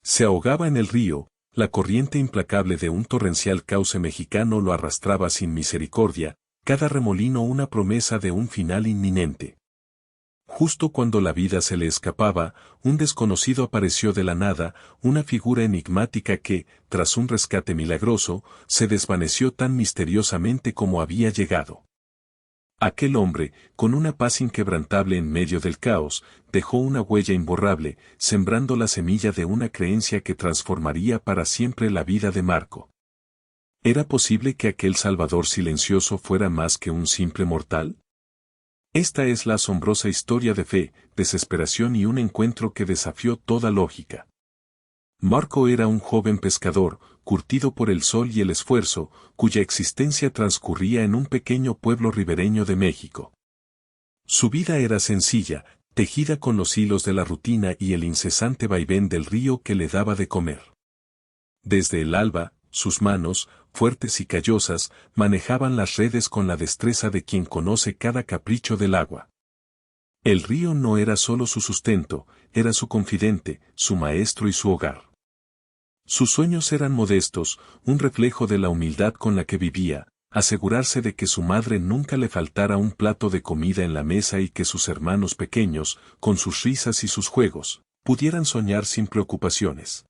Se ahogaba en el río, la corriente implacable de un torrencial cauce mexicano lo arrastraba sin misericordia, cada remolino una promesa de un final inminente. Justo cuando la vida se le escapaba, un desconocido apareció de la nada, una figura enigmática que, tras un rescate milagroso, se desvaneció tan misteriosamente como había llegado. Aquel hombre, con una paz inquebrantable en medio del caos, dejó una huella imborrable, sembrando la semilla de una creencia que transformaría para siempre la vida de Marco. ¿Era posible que aquel Salvador silencioso fuera más que un simple mortal? Esta es la asombrosa historia de fe, desesperación y un encuentro que desafió toda lógica. Marco era un joven pescador, curtido por el sol y el esfuerzo, cuya existencia transcurría en un pequeño pueblo ribereño de México. Su vida era sencilla, tejida con los hilos de la rutina y el incesante vaivén del río que le daba de comer. Desde el alba, sus manos, fuertes y callosas, manejaban las redes con la destreza de quien conoce cada capricho del agua. El río no era solo su sustento, era su confidente, su maestro y su hogar. Sus sueños eran modestos, un reflejo de la humildad con la que vivía, asegurarse de que su madre nunca le faltara un plato de comida en la mesa y que sus hermanos pequeños, con sus risas y sus juegos, pudieran soñar sin preocupaciones.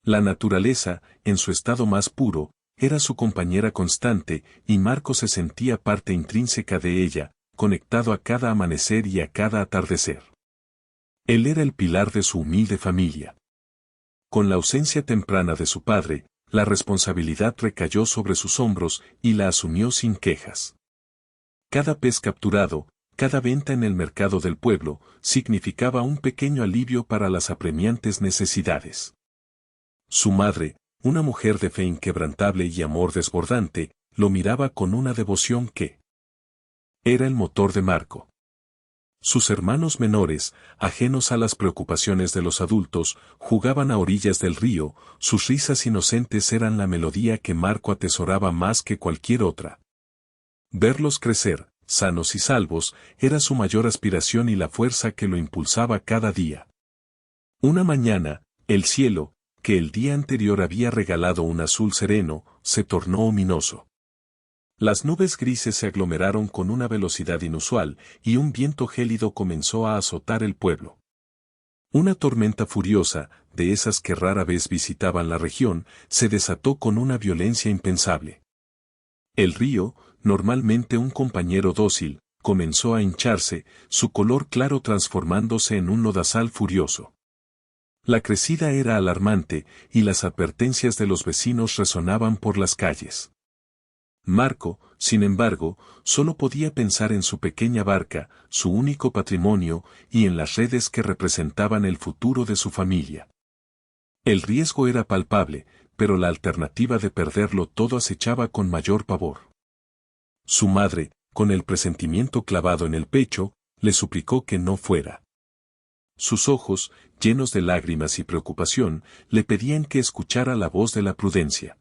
La naturaleza, en su estado más puro, era su compañera constante, y Marco se sentía parte intrínseca de ella, conectado a cada amanecer y a cada atardecer. Él era el pilar de su humilde familia. Con la ausencia temprana de su padre, la responsabilidad recayó sobre sus hombros y la asumió sin quejas. Cada pez capturado, cada venta en el mercado del pueblo, significaba un pequeño alivio para las apremiantes necesidades. Su madre, una mujer de fe inquebrantable y amor desbordante, lo miraba con una devoción que era el motor de Marco. Sus hermanos menores, ajenos a las preocupaciones de los adultos, jugaban a orillas del río, sus risas inocentes eran la melodía que Marco atesoraba más que cualquier otra. Verlos crecer, sanos y salvos, era su mayor aspiración y la fuerza que lo impulsaba cada día. Una mañana, el cielo, que el día anterior había regalado un azul sereno, se tornó ominoso. Las nubes grises se aglomeraron con una velocidad inusual, y un viento gélido comenzó a azotar el pueblo. Una tormenta furiosa, de esas que rara vez visitaban la región, se desató con una violencia impensable. El río, normalmente un compañero dócil, comenzó a hincharse, su color claro transformándose en un lodazal furioso. La crecida era alarmante, y las advertencias de los vecinos resonaban por las calles. Marco, sin embargo, solo podía pensar en su pequeña barca, su único patrimonio, y en las redes que representaban el futuro de su familia. El riesgo era palpable, pero la alternativa de perderlo todo acechaba con mayor pavor. Su madre, con el presentimiento clavado en el pecho, le suplicó que no fuera. Sus ojos, llenos de lágrimas y preocupación, le pedían que escuchara la voz de la prudencia.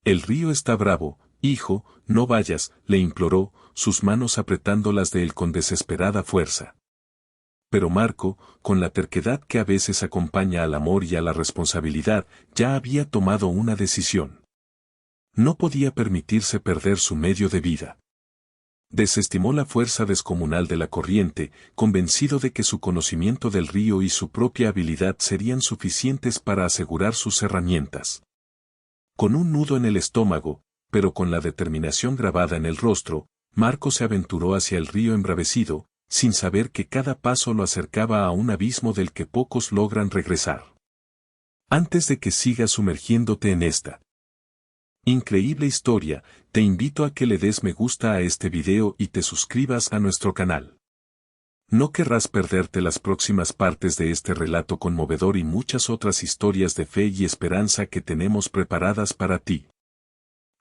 El río está bravo, hijo, no vayas, le imploró, sus manos apretándolas de él con desesperada fuerza. Pero Marco, con la terquedad que a veces acompaña al amor y a la responsabilidad, ya había tomado una decisión. No podía permitirse perder su medio de vida. Desestimó la fuerza descomunal de la corriente, convencido de que su conocimiento del río y su propia habilidad serían suficientes para asegurar sus herramientas. Con un nudo en el estómago, pero con la determinación grabada en el rostro, Marco se aventuró hacia el río embravecido, sin saber que cada paso lo acercaba a un abismo del que pocos logran regresar. Antes de que sigas sumergiéndote en esta increíble historia, te invito a que le des me gusta a este video y te suscribas a nuestro canal. No querrás perderte las próximas partes de este relato conmovedor y muchas otras historias de fe y esperanza que tenemos preparadas para ti.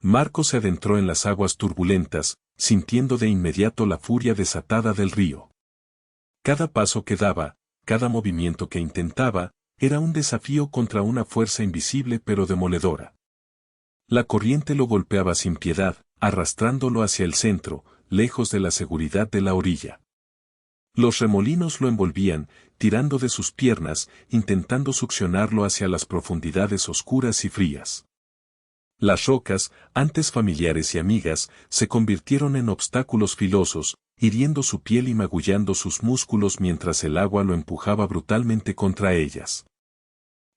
Marco se adentró en las aguas turbulentas, sintiendo de inmediato la furia desatada del río. Cada paso que daba, cada movimiento que intentaba, era un desafío contra una fuerza invisible pero demoledora. La corriente lo golpeaba sin piedad, arrastrándolo hacia el centro, lejos de la seguridad de la orilla. Los remolinos lo envolvían, tirando de sus piernas, intentando succionarlo hacia las profundidades oscuras y frías. Las rocas, antes familiares y amigas, se convirtieron en obstáculos filosos, hiriendo su piel y magullando sus músculos mientras el agua lo empujaba brutalmente contra ellas.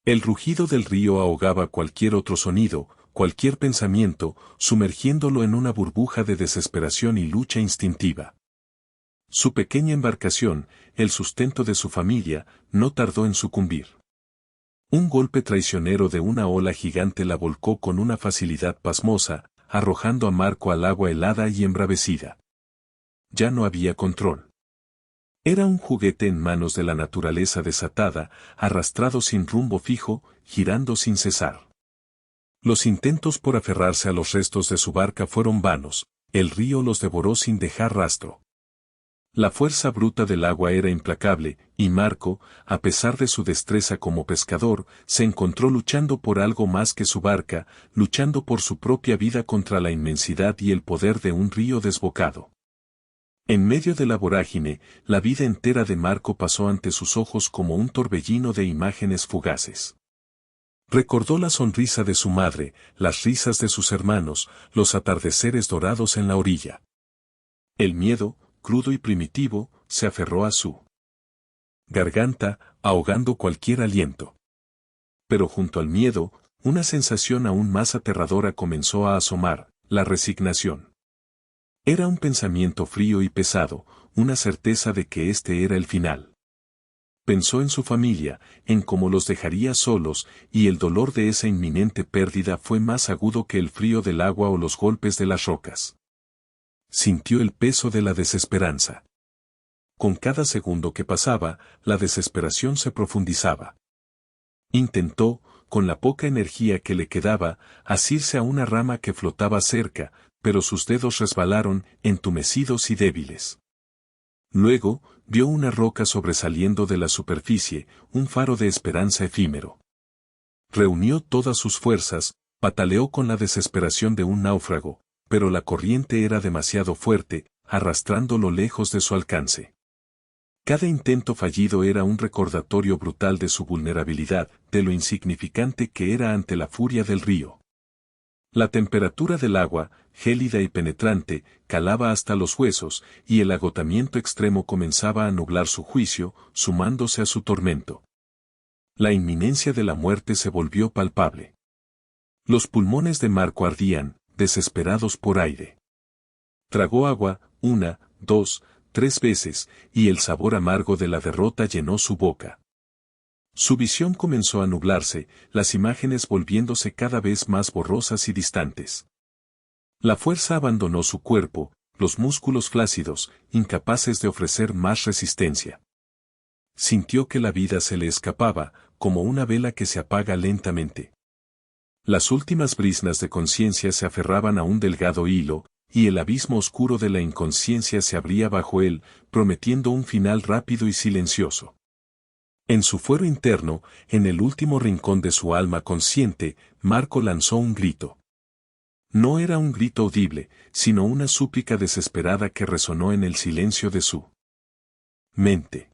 El rugido del río ahogaba cualquier otro sonido, cualquier pensamiento, sumergiéndolo en una burbuja de desesperación y lucha instintiva. Su pequeña embarcación, el sustento de su familia, no tardó en sucumbir. Un golpe traicionero de una ola gigante la volcó con una facilidad pasmosa, arrojando a Marco al agua helada y embravecida. Ya no había control. Era un juguete en manos de la naturaleza desatada, arrastrado sin rumbo fijo, girando sin cesar. Los intentos por aferrarse a los restos de su barca fueron vanos, el río los devoró sin dejar rastro. La fuerza bruta del agua era implacable, y Marco, a pesar de su destreza como pescador, se encontró luchando por algo más que su barca, luchando por su propia vida contra la inmensidad y el poder de un río desbocado. En medio de la vorágine, la vida entera de Marco pasó ante sus ojos como un torbellino de imágenes fugaces. Recordó la sonrisa de su madre, las risas de sus hermanos, los atardeceres dorados en la orilla. El miedo, crudo y primitivo, se aferró a su garganta, ahogando cualquier aliento. Pero junto al miedo, una sensación aún más aterradora comenzó a asomar, la resignación. Era un pensamiento frío y pesado, una certeza de que este era el final. Pensó en su familia, en cómo los dejaría solos, y el dolor de esa inminente pérdida fue más agudo que el frío del agua o los golpes de las rocas. Sintió el peso de la desesperanza. Con cada segundo que pasaba, la desesperación se profundizaba. Intentó, con la poca energía que le quedaba, asirse a una rama que flotaba cerca, pero sus dedos resbalaron, entumecidos y débiles. Luego, vio una roca sobresaliendo de la superficie, un faro de esperanza efímero. Reunió todas sus fuerzas, pataleó con la desesperación de un náufrago, pero la corriente era demasiado fuerte, arrastrándolo lejos de su alcance. Cada intento fallido era un recordatorio brutal de su vulnerabilidad, de lo insignificante que era ante la furia del río. La temperatura del agua, gélida y penetrante, calaba hasta los huesos, y el agotamiento extremo comenzaba a nublar su juicio, sumándose a su tormento. La inminencia de la muerte se volvió palpable. Los pulmones de Marco ardían, desesperados por aire. Tragó agua, 1, 2, 3 veces, y el sabor amargo de la derrota llenó su boca. Su visión comenzó a nublarse, las imágenes volviéndose cada vez más borrosas y distantes. La fuerza abandonó su cuerpo, los músculos flácidos, incapaces de ofrecer más resistencia. Sintió que la vida se le escapaba, como una vela que se apaga lentamente. Las últimas briznas de conciencia se aferraban a un delgado hilo, y el abismo oscuro de la inconsciencia se abría bajo él, prometiendo un final rápido y silencioso. En su fuero interno, en el último rincón de su alma consciente, Marco lanzó un grito. No era un grito audible, sino una súplica desesperada que resonó en el silencio de su mente.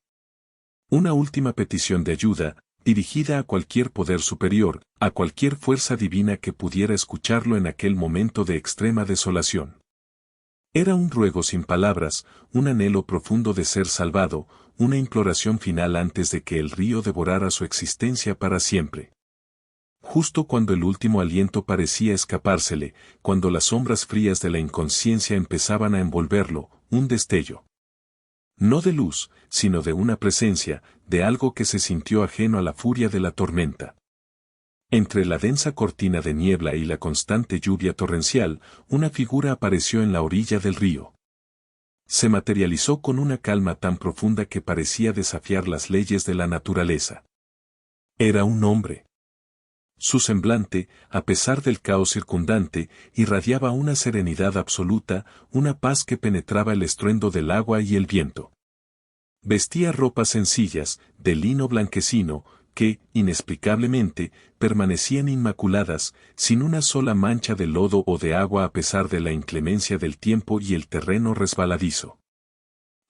Una última petición de ayuda, dirigida a cualquier poder superior, a cualquier fuerza divina que pudiera escucharlo en aquel momento de extrema desolación. Era un ruego sin palabras, un anhelo profundo de ser salvado, una imploración final antes de que el río devorara su existencia para siempre. Justo cuando el último aliento parecía escapársele, cuando las sombras frías de la inconsciencia empezaban a envolverlo, un destello. No de luz, sino de una presencia, de algo que se sintió ajeno a la furia de la tormenta. Entre la densa cortina de niebla y la constante lluvia torrencial, una figura apareció en la orilla del río. Se materializó con una calma tan profunda que parecía desafiar las leyes de la naturaleza. Era un hombre. Su semblante, a pesar del caos circundante, irradiaba una serenidad absoluta, una paz que penetraba el estruendo del agua y el viento. Vestía ropas sencillas, de lino blanquecino, que, inexplicablemente, permanecían inmaculadas, sin una sola mancha de lodo o de agua a pesar de la inclemencia del tiempo y el terreno resbaladizo.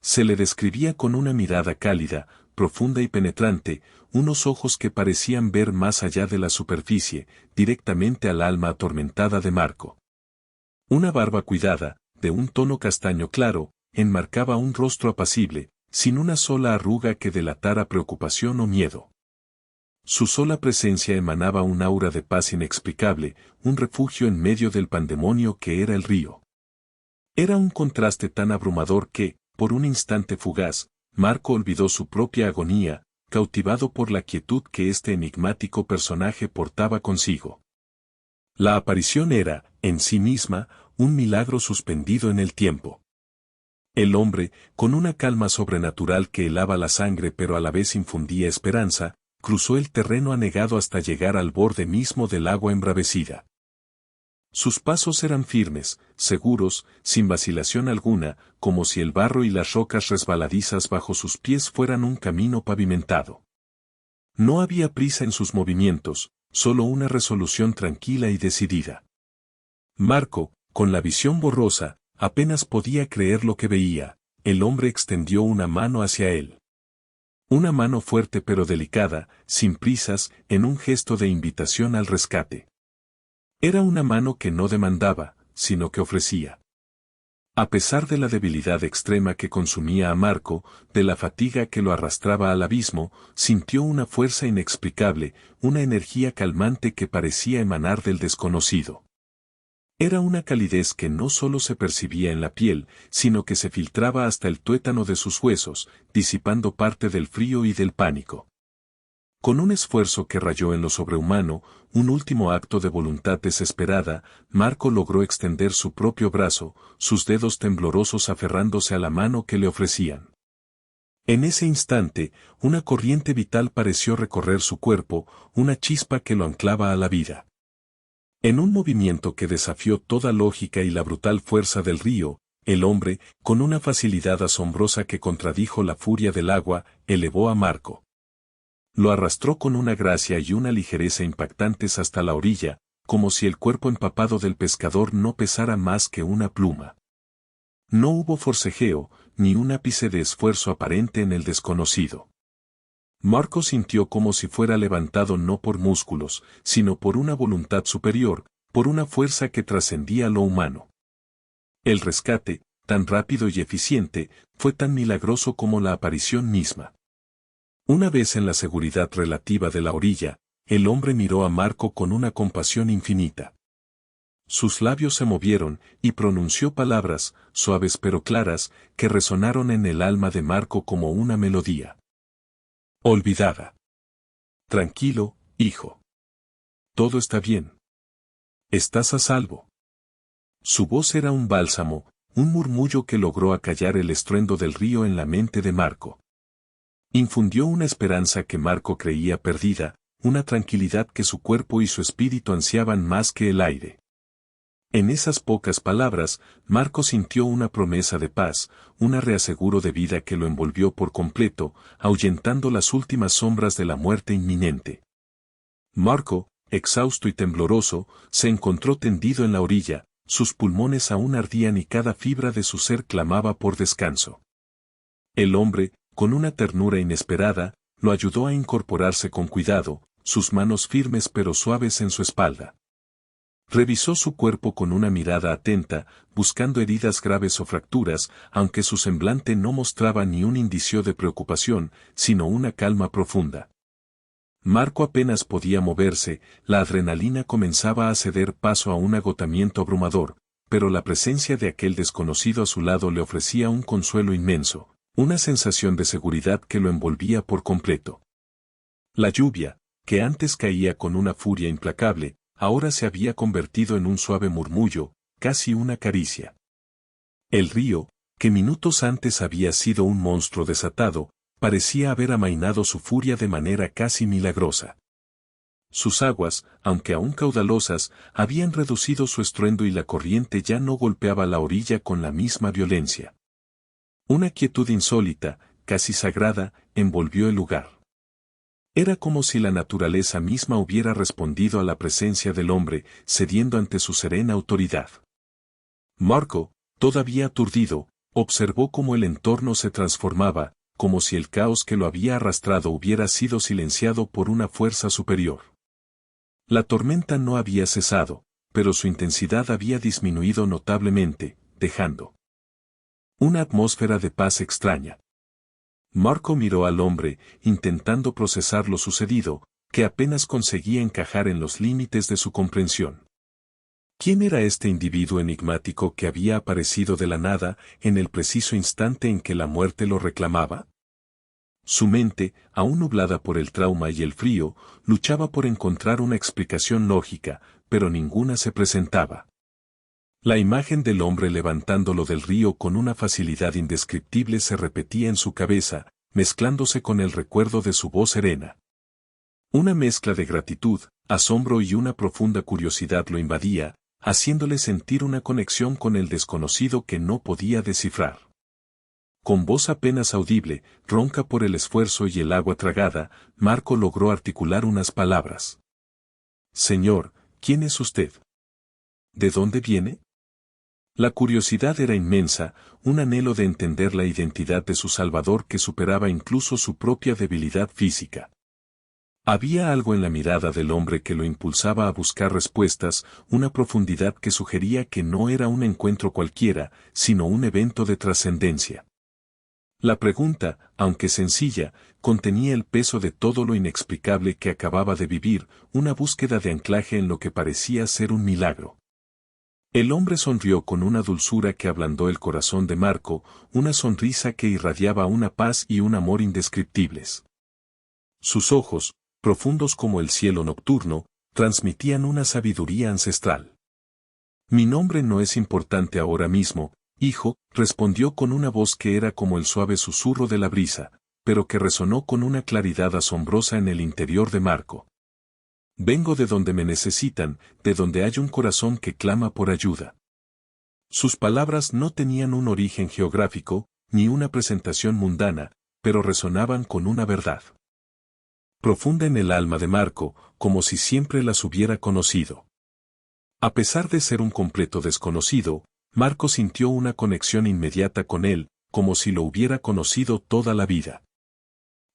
Se le describía con una mirada cálida, profunda y penetrante, unos ojos que parecían ver más allá de la superficie, directamente al alma atormentada de Marco. Una barba cuidada, de un tono castaño claro, enmarcaba un rostro apacible, sin una sola arruga que delatara preocupación o miedo. Su sola presencia emanaba un aura de paz inexplicable, un refugio en medio del pandemonio que era el río. Era un contraste tan abrumador que, por un instante fugaz, Marco olvidó su propia agonía, cautivado por la quietud que este enigmático personaje portaba consigo. La aparición era, en sí misma, un milagro suspendido en el tiempo. El hombre, con una calma sobrenatural que helaba la sangre pero a la vez infundía esperanza, cruzó el terreno anegado hasta llegar al borde mismo del agua embravecida. Sus pasos eran firmes, seguros, sin vacilación alguna, como si el barro y las rocas resbaladizas bajo sus pies fueran un camino pavimentado. No había prisa en sus movimientos, solo una resolución tranquila y decidida. Marco, con la visión borrosa, apenas podía creer lo que veía. El hombre extendió una mano hacia él. Una mano fuerte pero delicada, sin prisas, en un gesto de invitación al rescate. Era una mano que no demandaba, sino que ofrecía. A pesar de la debilidad extrema que consumía a Marco, de la fatiga que lo arrastraba al abismo, sintió una fuerza inexplicable, una energía calmante que parecía emanar del desconocido. Era una calidez que no solo se percibía en la piel, sino que se filtraba hasta el tuétano de sus huesos, disipando parte del frío y del pánico. Con un esfuerzo que rayó en lo sobrehumano, un último acto de voluntad desesperada, Marco logró extender su propio brazo, sus dedos temblorosos aferrándose a la mano que le ofrecían. En ese instante, una corriente vital pareció recorrer su cuerpo, una chispa que lo anclaba a la vida. En un movimiento que desafió toda lógica y la brutal fuerza del río, el hombre, con una facilidad asombrosa que contradijo la furia del agua, elevó a Marco. Lo arrastró con una gracia y una ligereza impactantes hasta la orilla, como si el cuerpo empapado del pescador no pesara más que una pluma. No hubo forcejeo, ni un ápice de esfuerzo aparente en el desconocido. Marco sintió como si fuera levantado no por músculos, sino por una voluntad superior, por una fuerza que trascendía lo humano. El rescate, tan rápido y eficiente, fue tan milagroso como la aparición misma. Una vez en la seguridad relativa de la orilla, el hombre miró a Marco con una compasión infinita. Sus labios se movieron y pronunció palabras, suaves pero claras, que resonaron en el alma de Marco como una melodía. Olvidada. Tranquilo, hijo. Todo está bien. Estás a salvo. Su voz era un bálsamo, un murmullo que logró acallar el estruendo del río en la mente de Marco. Infundió una esperanza que Marco creía perdida, una tranquilidad que su cuerpo y su espíritu ansiaban más que el aire. En esas pocas palabras, Marco sintió una promesa de paz, un reaseguro de vida que lo envolvió por completo, ahuyentando las últimas sombras de la muerte inminente. Marco, exhausto y tembloroso, se encontró tendido en la orilla, sus pulmones aún ardían y cada fibra de su ser clamaba por descanso. El hombre, con una ternura inesperada, lo ayudó a incorporarse con cuidado, sus manos firmes pero suaves en su espalda. Revisó su cuerpo con una mirada atenta, buscando heridas graves o fracturas, aunque su semblante no mostraba ni un indicio de preocupación, sino una calma profunda. Marco apenas podía moverse, la adrenalina comenzaba a ceder paso a un agotamiento abrumador, pero la presencia de aquel desconocido a su lado le ofrecía un consuelo inmenso, una sensación de seguridad que lo envolvía por completo. La lluvia, que antes caía con una furia implacable, ahora se había convertido en un suave murmullo, casi una caricia. El río, que minutos antes había sido un monstruo desatado, parecía haber amainado su furia de manera casi milagrosa. Sus aguas, aunque aún caudalosas, habían reducido su estruendo y la corriente ya no golpeaba la orilla con la misma violencia. Una quietud insólita, casi sagrada, envolvió el lugar. Era como si la naturaleza misma hubiera respondido a la presencia del hombre, cediendo ante su serena autoridad. Marco, todavía aturdido, Observó cómo el entorno se transformaba, como si el caos que lo había arrastrado hubiera sido silenciado por una fuerza superior. La tormenta no había cesado, pero su intensidad había disminuido notablemente, dejando una atmósfera de paz extraña. Marco miró al hombre, intentando procesar lo sucedido, que apenas conseguía encajar en los límites de su comprensión. ¿Quién era este individuo enigmático que había aparecido de la nada en el preciso instante en que la muerte lo reclamaba? Su mente, aún nublada por el trauma y el frío, luchaba por encontrar una explicación lógica, pero ninguna se presentaba. La imagen del hombre levantándolo del río con una facilidad indescriptible se repetía en su cabeza, mezclándose con el recuerdo de su voz serena. Una mezcla de gratitud, asombro y una profunda curiosidad lo invadía, haciéndole sentir una conexión con el desconocido que no podía descifrar. Con voz apenas audible, ronca por el esfuerzo y el agua tragada, Marco logró articular unas palabras. «Señor, ¿quién es usted? ¿De dónde viene?» La curiosidad era inmensa, un anhelo de entender la identidad de su Salvador que superaba incluso su propia debilidad física. Había algo en la mirada del hombre que lo impulsaba a buscar respuestas, una profundidad que sugería que no era un encuentro cualquiera, sino un evento de trascendencia. La pregunta, aunque sencilla, contenía el peso de todo lo inexplicable que acababa de vivir, una búsqueda de anclaje en lo que parecía ser un milagro. El hombre sonrió con una dulzura que ablandó el corazón de Marco, una sonrisa que irradiaba una paz y un amor indescriptibles. Sus ojos, profundos como el cielo nocturno, transmitían una sabiduría ancestral. «Mi nombre no es importante ahora mismo, hijo», respondió con una voz que era como el suave susurro de la brisa, pero que resonó con una claridad asombrosa en el interior de Marco. «Vengo de donde me necesitan, de donde hay un corazón que clama por ayuda». Sus palabras no tenían un origen geográfico, ni una presentación mundana, pero resonaban con una verdad profunda en el alma de Marco, como si siempre las hubiera conocido. A pesar de ser un completo desconocido, Marco sintió una conexión inmediata con él, como si lo hubiera conocido toda la vida.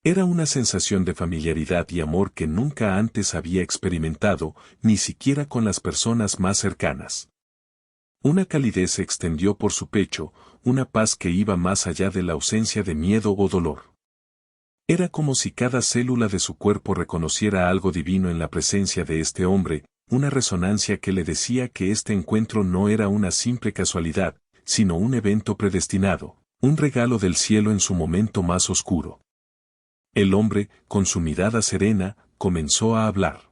Era una sensación de familiaridad y amor que nunca antes había experimentado, ni siquiera con las personas más cercanas. Una calidez se extendió por su pecho, una paz que iba más allá de la ausencia de miedo o dolor. Era como si cada célula de su cuerpo reconociera algo divino en la presencia de este hombre, una resonancia que le decía que este encuentro no era una simple casualidad, sino un evento predestinado, un regalo del cielo en su momento más oscuro. El hombre, con su mirada serena, comenzó a hablar.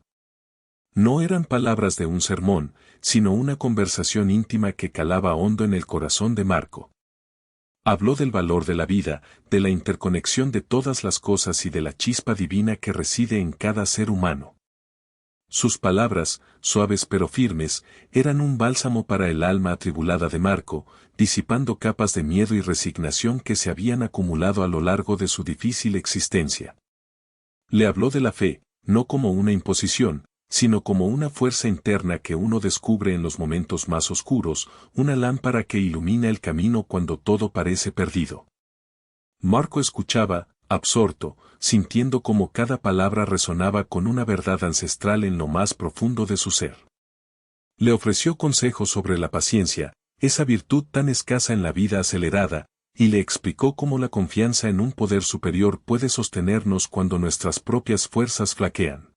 No eran palabras de un sermón, sino una conversación íntima que calaba hondo en el corazón de Marco. Habló del valor de la vida, de la interconexión de todas las cosas y de la chispa divina que reside en cada ser humano. Sus palabras, suaves pero firmes, eran un bálsamo para el alma atribulada de Marco, disipando capas de miedo y resignación que se habían acumulado a lo largo de su difícil existencia. Le habló de la fe, no como una imposición, sino como una fuerza interna que uno descubre en los momentos más oscuros, una lámpara que ilumina el camino cuando todo parece perdido. Marco escuchaba, absorto, sintiendo como cada palabra resonaba con una verdad ancestral en lo más profundo de su ser. Le ofreció consejos sobre la paciencia, esa virtud tan escasa en la vida acelerada, y le explicó cómo la confianza en un poder superior puede sostenernos cuando nuestras propias fuerzas flaquean.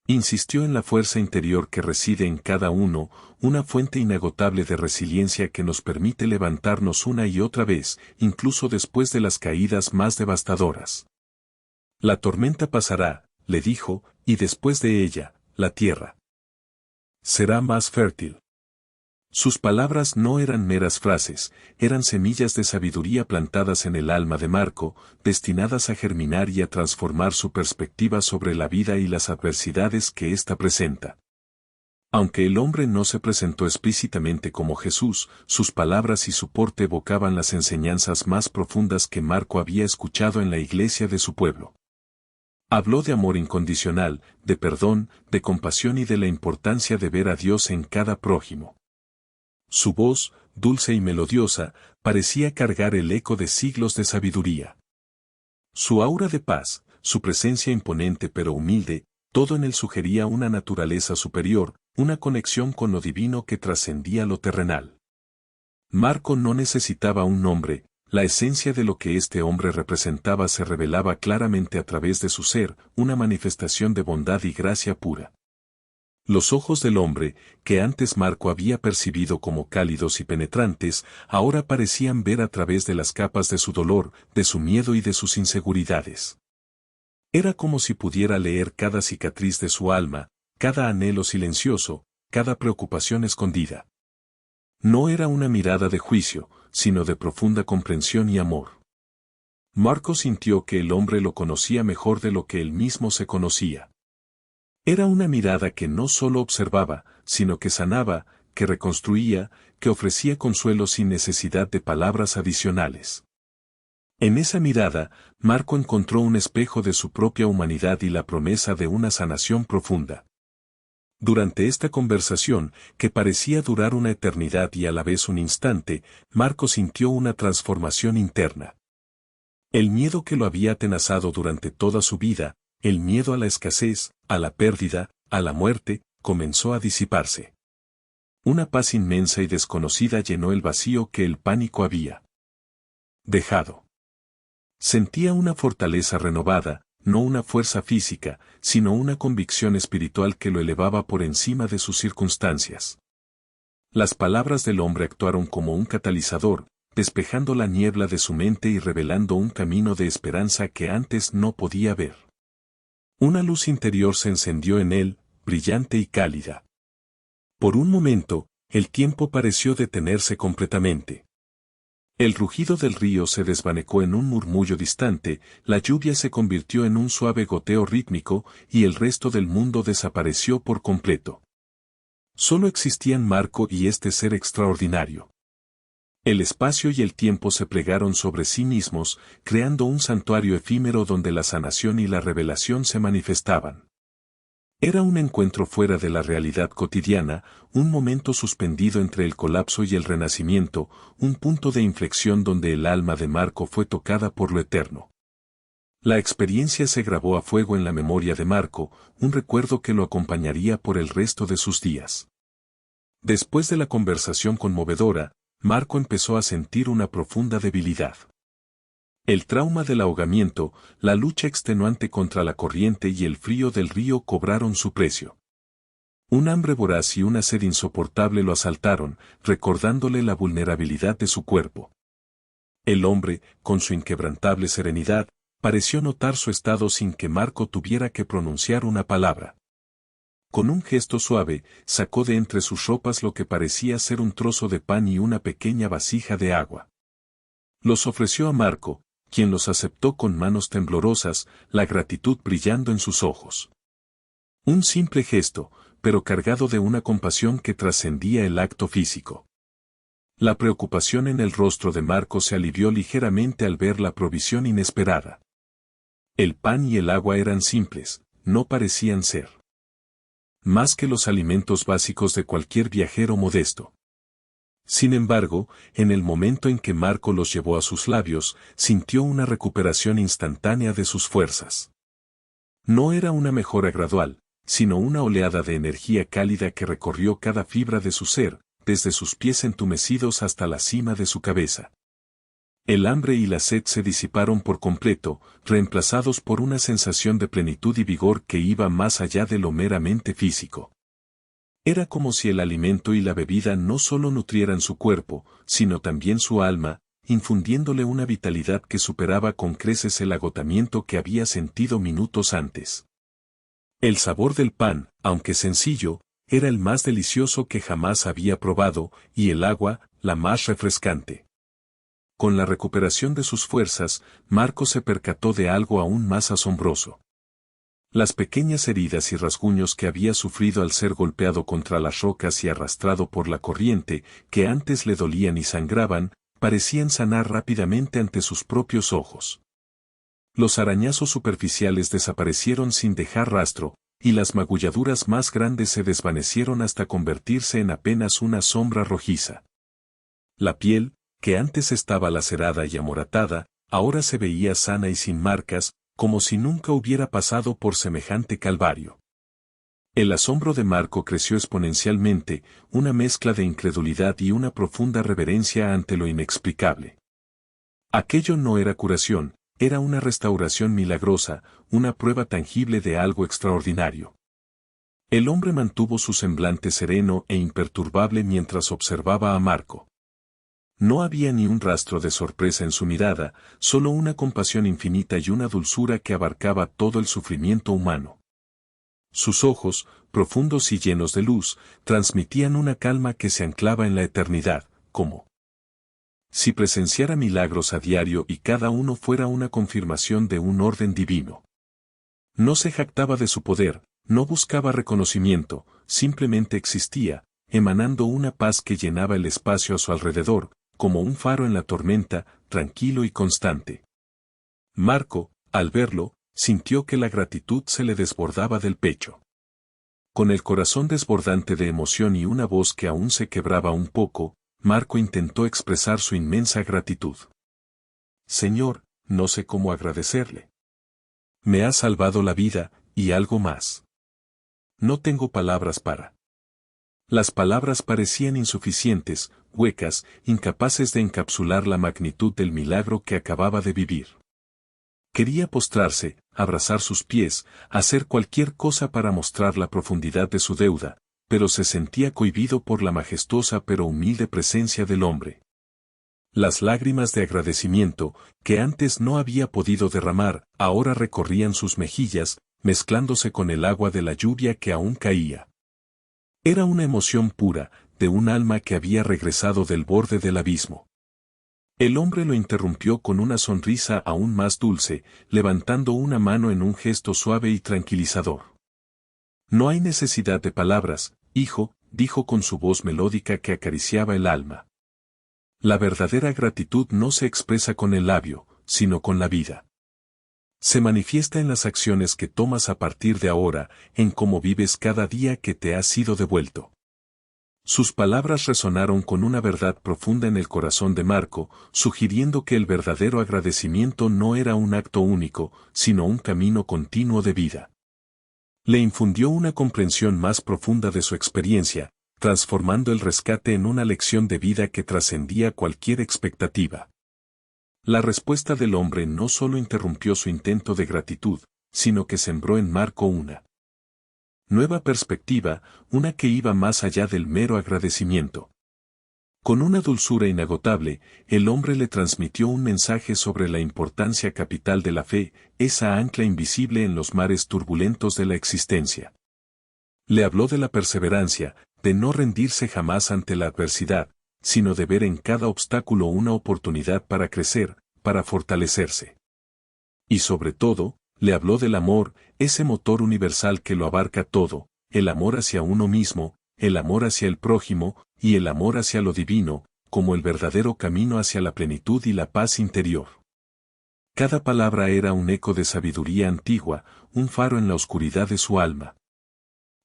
Insistió en la fuerza interior que reside en cada uno, una fuente inagotable de resiliencia que nos permite levantarnos una y otra vez, incluso después de las caídas más devastadoras. La tormenta pasará, le dijo, y después de ella, la tierra será más fértil. Sus palabras no eran meras frases, eran semillas de sabiduría plantadas en el alma de Marco, destinadas a germinar y a transformar su perspectiva sobre la vida y las adversidades que ésta presenta. Aunque el hombre no se presentó explícitamente como Jesús, sus palabras y su porte evocaban las enseñanzas más profundas que Marco había escuchado en la iglesia de su pueblo. Habló de amor incondicional, de perdón, de compasión y de la importancia de ver a Dios en cada prójimo. Su voz, dulce y melodiosa, parecía cargar el eco de siglos de sabiduría. Su aura de paz, su presencia imponente pero humilde, todo en él sugería una naturaleza superior, una conexión con lo divino que trascendía lo terrenal. Marco no necesitaba un nombre, la esencia de lo que este hombre representaba se revelaba claramente a través de su ser, una manifestación de bondad y gracia pura. Los ojos del hombre, que antes Marco había percibido como cálidos y penetrantes, ahora parecían ver a través de las capas de su dolor, de su miedo y de sus inseguridades. Era como si pudiera leer cada cicatriz de su alma, cada anhelo silencioso, cada preocupación escondida. No era una mirada de juicio, sino de profunda comprensión y amor. Marco sintió que el hombre lo conocía mejor de lo que él mismo se conocía. Era una mirada que no solo observaba, sino que sanaba, que reconstruía, que ofrecía consuelo sin necesidad de palabras adicionales. En esa mirada, Marco encontró un espejo de su propia humanidad y la promesa de una sanación profunda. Durante esta conversación, que parecía durar una eternidad y a la vez un instante, Marco sintió una transformación interna. El miedo que lo había atenazado durante toda su vida, el miedo a la escasez, a la pérdida, a la muerte, comenzó a disiparse. Una paz inmensa y desconocida llenó el vacío que el pánico había dejado. Sentía una fortaleza renovada, no una fuerza física, sino una convicción espiritual que lo elevaba por encima de sus circunstancias. Las palabras del hombre actuaron como un catalizador, despejando la niebla de su mente y revelando un camino de esperanza que antes no podía ver. Una luz interior se encendió en él, brillante y cálida. Por un momento, el tiempo pareció detenerse completamente. El rugido del río se desvaneció en un murmullo distante, la lluvia se convirtió en un suave goteo rítmico y el resto del mundo desapareció por completo. Solo existían Marco y este ser extraordinario. El espacio y el tiempo se plegaron sobre sí mismos, creando un santuario efímero donde la sanación y la revelación se manifestaban. Era un encuentro fuera de la realidad cotidiana, un momento suspendido entre el colapso y el renacimiento, un punto de inflexión donde el alma de Marco fue tocada por lo eterno. La experiencia se grabó a fuego en la memoria de Marco, un recuerdo que lo acompañaría por el resto de sus días. Después de la conversación conmovedora, Marco empezó a sentir una profunda debilidad. El trauma del ahogamiento, la lucha extenuante contra la corriente y el frío del río cobraron su precio. Un hambre voraz y una sed insoportable lo asaltaron, recordándole la vulnerabilidad de su cuerpo. El hombre, con su inquebrantable serenidad, pareció notar su estado sin que Marco tuviera que pronunciar una palabra. Con un gesto suave, sacó de entre sus ropas lo que parecía ser un trozo de pan y una pequeña vasija de agua. Los ofreció a Marco, quien los aceptó con manos temblorosas, la gratitud brillando en sus ojos. Un simple gesto, pero cargado de una compasión que trascendía el acto físico. La preocupación en el rostro de Marco se alivió ligeramente al ver la provisión inesperada. El pan y el agua eran simples, no parecían ser más que los alimentos básicos de cualquier viajero modesto. Sin embargo, en el momento en que Marco los llevó a sus labios, sintió una recuperación instantánea de sus fuerzas. No era una mejora gradual, sino una oleada de energía cálida que recorrió cada fibra de su ser, desde sus pies entumecidos hasta la cima de su cabeza. El hambre y la sed se disiparon por completo, reemplazados por una sensación de plenitud y vigor que iba más allá de lo meramente físico. Era como si el alimento y la bebida no solo nutrieran su cuerpo, sino también su alma, infundiéndole una vitalidad que superaba con creces el agotamiento que había sentido minutos antes. El sabor del pan, aunque sencillo, era el más delicioso que jamás había probado, y el agua, la más refrescante. Con la recuperación de sus fuerzas, Marco se percató de algo aún más asombroso. Las pequeñas heridas y rasguños que había sufrido al ser golpeado contra las rocas y arrastrado por la corriente, que antes le dolían y sangraban, parecían sanar rápidamente ante sus propios ojos. Los arañazos superficiales desaparecieron sin dejar rastro, y las magulladuras más grandes se desvanecieron hasta convertirse en apenas una sombra rojiza. La piel, que antes estaba lacerada y amoratada, ahora se veía sana y sin marcas, como si nunca hubiera pasado por semejante calvario. El asombro de Marco creció exponencialmente, una mezcla de incredulidad y una profunda reverencia ante lo inexplicable. Aquello no era curación, era una restauración milagrosa, una prueba tangible de algo extraordinario. El hombre mantuvo su semblante sereno e imperturbable mientras observaba a Marco. No había ni un rastro de sorpresa en su mirada, solo una compasión infinita y una dulzura que abarcaba todo el sufrimiento humano. Sus ojos, profundos y llenos de luz, transmitían una calma que se anclaba en la eternidad, como si presenciara milagros a diario y cada uno fuera una confirmación de un orden divino. No se jactaba de su poder, no buscaba reconocimiento, simplemente existía, emanando una paz que llenaba el espacio a su alrededor, como un faro en la tormenta, tranquilo y constante. Marco, al verlo, sintió que la gratitud se le desbordaba del pecho. Con el corazón desbordante de emoción y una voz que aún se quebraba un poco, Marco intentó expresar su inmensa gratitud. Señor, no sé cómo agradecerle. Me ha salvado la vida, y algo más. No tengo palabras para. Las palabras parecían insuficientes, huecas, incapaces de encapsular la magnitud del milagro que acababa de vivir. Quería postrarse, abrazar sus pies, hacer cualquier cosa para mostrar la profundidad de su deuda, pero se sentía cohibido por la majestuosa pero humilde presencia del hombre. Las lágrimas de agradecimiento, que antes no había podido derramar, ahora recorrían sus mejillas, mezclándose con el agua de la lluvia que aún caía. Era una emoción pura, de un alma que había regresado del borde del abismo. El hombre lo interrumpió con una sonrisa aún más dulce, levantando una mano en un gesto suave y tranquilizador. No hay necesidad de palabras, hijo, dijo con su voz melódica que acariciaba el alma. La verdadera gratitud no se expresa con el labio, sino con la vida. Se manifiesta en las acciones que tomas a partir de ahora, en cómo vives cada día que te ha sido devuelto. Sus palabras resonaron con una verdad profunda en el corazón de Marco, sugiriendo que el verdadero agradecimiento no era un acto único, sino un camino continuo de vida. Le infundió una comprensión más profunda de su experiencia, transformando el rescate en una lección de vida que trascendía cualquier expectativa. La respuesta del hombre no solo interrumpió su intento de gratitud, sino que sembró en Marco una nueva perspectiva, una que iba más allá del mero agradecimiento. Con una dulzura inagotable, el hombre le transmitió un mensaje sobre la importancia capital de la fe, esa ancla invisible en los mares turbulentos de la existencia. Le habló de la perseverancia, de no rendirse jamás ante la adversidad, sino de ver en cada obstáculo una oportunidad para crecer, para fortalecerse. Y sobre todo, le habló del amor, ese motor universal que lo abarca todo, el amor hacia uno mismo, el amor hacia el prójimo, y el amor hacia lo divino, como el verdadero camino hacia la plenitud y la paz interior. Cada palabra era un eco de sabiduría antigua, un faro en la oscuridad de su alma.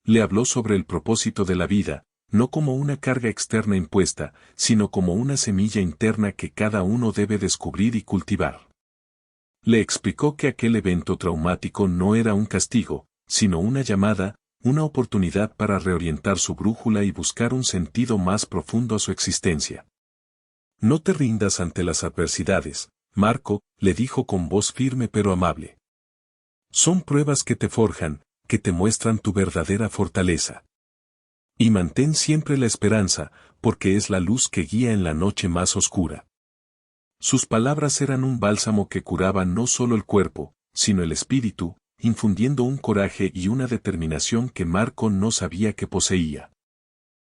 Le habló sobre el propósito de la vida, no como una carga externa impuesta, sino como una semilla interna que cada uno debe descubrir y cultivar. Le explicó que aquel evento traumático no era un castigo, sino una llamada, una oportunidad para reorientar su brújula y buscar un sentido más profundo a su existencia. No te rindas ante las adversidades, Marco, le dijo con voz firme pero amable. Son pruebas que te forjan, que te muestran tu verdadera fortaleza. Y mantén siempre la esperanza, porque es la luz que guía en la noche más oscura. Sus palabras eran un bálsamo que curaba no solo el cuerpo, sino el espíritu, infundiendo un coraje y una determinación que Marco no sabía que poseía.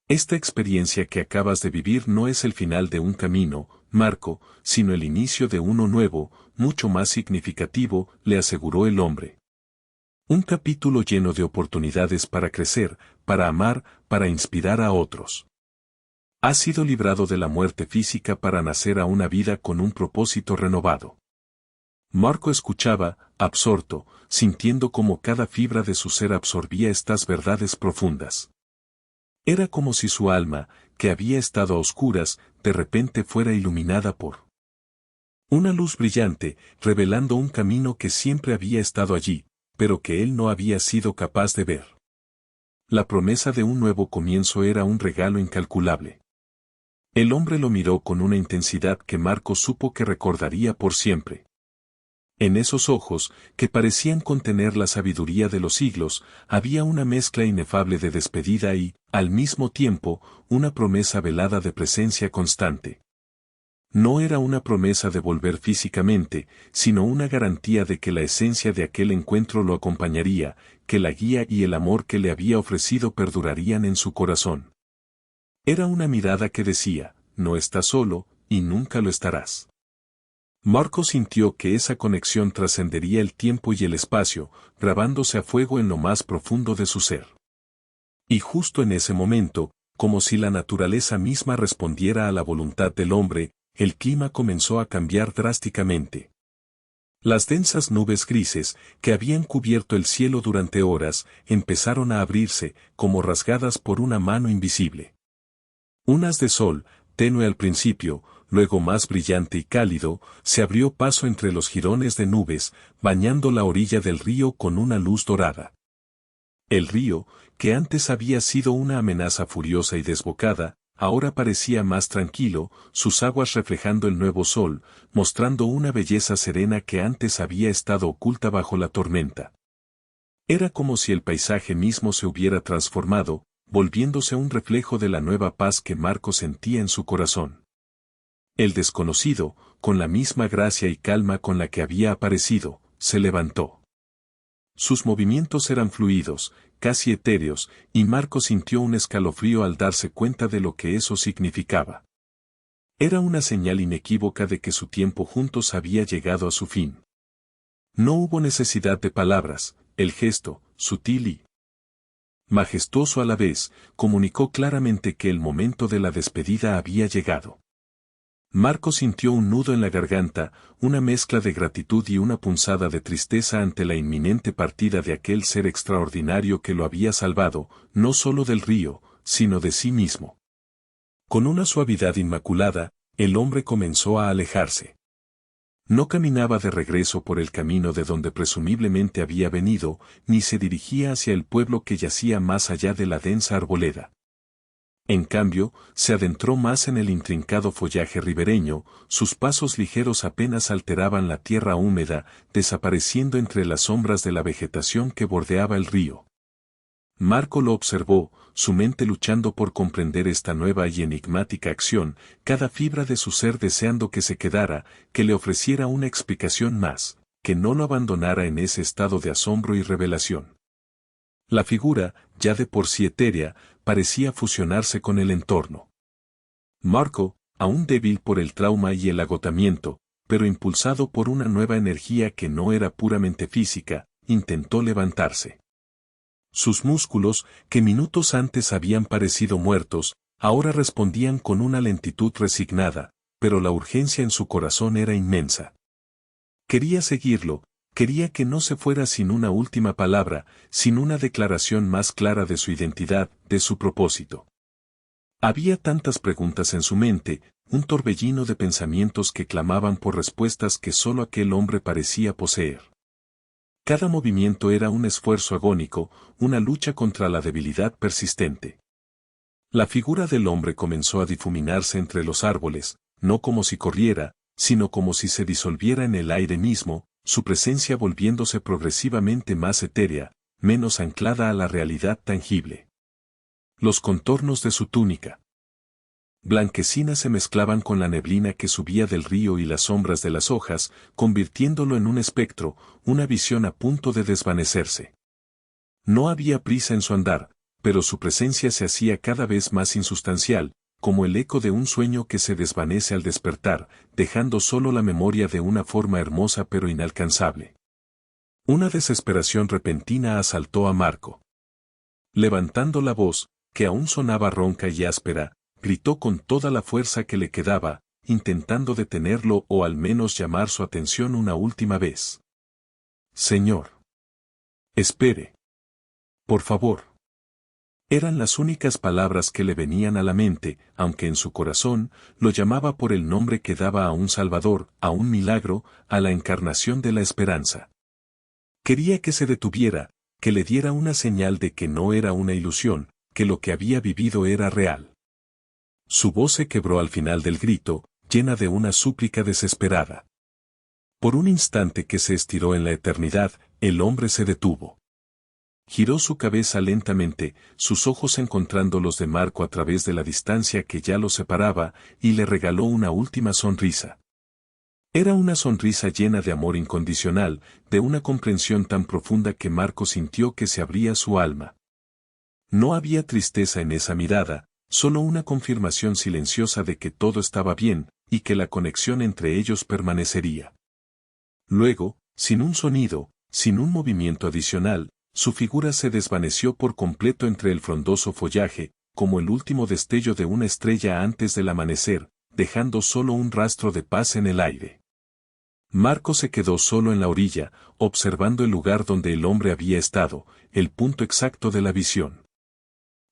Esta experiencia que acabas de vivir no es el final de un camino, Marco, sino el inicio de uno nuevo, mucho más significativo, le aseguró el hombre. Un capítulo lleno de oportunidades para crecer, para amar, para inspirar a otros. Has sido librado de la muerte física para nacer a una vida con un propósito renovado. Marco escuchaba, absorto, sintiendo cómo cada fibra de su ser absorbía estas verdades profundas. Era como si su alma, que había estado a oscuras, de repente fuera iluminada por una luz brillante, revelando un camino que siempre había estado allí, pero que él no había sido capaz de ver. La promesa de un nuevo comienzo era un regalo incalculable. El hombre lo miró con una intensidad que Marco supo que recordaría por siempre. En esos ojos, que parecían contener la sabiduría de los siglos, había una mezcla inefable de despedida y, al mismo tiempo, una promesa velada de presencia constante. No era una promesa de volver físicamente, sino una garantía de que la esencia de aquel encuentro lo acompañaría, que la guía y el amor que le había ofrecido perdurarían en su corazón. Era una mirada que decía, no estás solo, y nunca lo estarás. Marco sintió que esa conexión trascendería el tiempo y el espacio, grabándose a fuego en lo más profundo de su ser. Y justo en ese momento, como si la naturaleza misma respondiera a la voluntad del hombre, el clima comenzó a cambiar drásticamente. Las densas nubes grises, que habían cubierto el cielo durante horas, empezaron a abrirse, como rasgadas por una mano invisible. Un haz de sol, tenue al principio, luego más brillante y cálido, se abrió paso entre los jirones de nubes, bañando la orilla del río con una luz dorada. El río, que antes había sido una amenaza furiosa y desbocada, ahora parecía más tranquilo, sus aguas reflejando el nuevo sol, mostrando una belleza serena que antes había estado oculta bajo la tormenta. Era como si el paisaje mismo se hubiera transformado, volviéndose un reflejo de la nueva paz que Marco sentía en su corazón. El desconocido, con la misma gracia y calma con la que había aparecido, se levantó. Sus movimientos eran fluidos, casi etéreos, y Marco sintió un escalofrío al darse cuenta de lo que eso significaba. Era una señal inequívoca de que su tiempo juntos había llegado a su fin. No hubo necesidad de palabras, el gesto, sutil y majestuoso a la vez, comunicó claramente que el momento de la despedida había llegado. Marco sintió un nudo en la garganta, una mezcla de gratitud y una punzada de tristeza ante la inminente partida de aquel ser extraordinario que lo había salvado, no solo del río, sino de sí mismo. Con una suavidad inmaculada, el hombre comenzó a alejarse. No caminaba de regreso por el camino de donde presumiblemente había venido, ni se dirigía hacia el pueblo que yacía más allá de la densa arboleda. En cambio, se adentró más en el intrincado follaje ribereño, sus pasos ligeros apenas alteraban la tierra húmeda, desapareciendo entre las sombras de la vegetación que bordeaba el río. Marco lo observó, su mente luchando por comprender esta nueva y enigmática acción, cada fibra de su ser deseando que se quedara, que le ofreciera una explicación más, que no lo abandonara en ese estado de asombro y revelación. La figura, ya de por sí etérea, parecía fusionarse con el entorno. Marco, aún débil por el trauma y el agotamiento, pero impulsado por una nueva energía que no era puramente física, intentó levantarse. Sus músculos, que minutos antes habían parecido muertos, ahora respondían con una lentitud resignada, pero la urgencia en su corazón era inmensa. Quería seguirlo. Quería que no se fuera sin una última palabra, sin una declaración más clara de su identidad, de su propósito. Había tantas preguntas en su mente, un torbellino de pensamientos que clamaban por respuestas que solo aquel hombre parecía poseer. Cada movimiento era un esfuerzo agónico, una lucha contra la debilidad persistente. La figura del hombre comenzó a difuminarse entre los árboles, no como si corriera, sino como si se disolviera en el aire mismo, su presencia volviéndose progresivamente más etérea, menos anclada a la realidad tangible. Los contornos de su túnica blanquecina se mezclaban con la neblina que subía del río y las sombras de las hojas, convirtiéndolo en un espectro, una visión a punto de desvanecerse. No había prisa en su andar, pero su presencia se hacía cada vez más insustancial, como el eco de un sueño que se desvanece al despertar, dejando solo la memoria de una forma hermosa pero inalcanzable. Una desesperación repentina asaltó a Marco. Levantando la voz, que aún sonaba ronca y áspera, gritó con toda la fuerza que le quedaba, intentando detenerlo o al menos llamar su atención una última vez. Señor. Espere. Por favor. Eran las únicas palabras que le venían a la mente, aunque en su corazón lo llamaba por el nombre que daba a un Salvador, a un milagro, a la encarnación de la esperanza. Quería que se detuviera, que le diera una señal de que no era una ilusión, que lo que había vivido era real. Su voz se quebró al final del grito, llena de una súplica desesperada. Por un instante que se estiró en la eternidad, el hombre se detuvo. Giró su cabeza lentamente, sus ojos encontrando los de Marco a través de la distancia que ya los separaba, y le regaló una última sonrisa. Era una sonrisa llena de amor incondicional, de una comprensión tan profunda que Marco sintió que se abría su alma. No había tristeza en esa mirada, solo una confirmación silenciosa de que todo estaba bien, y que la conexión entre ellos permanecería. Luego, sin un sonido, sin un movimiento adicional, su figura se desvaneció por completo entre el frondoso follaje, como el último destello de una estrella antes del amanecer, dejando solo un rastro de paz en el aire. Marco se quedó solo en la orilla, observando el lugar donde el hombre había estado, el punto exacto de la visión.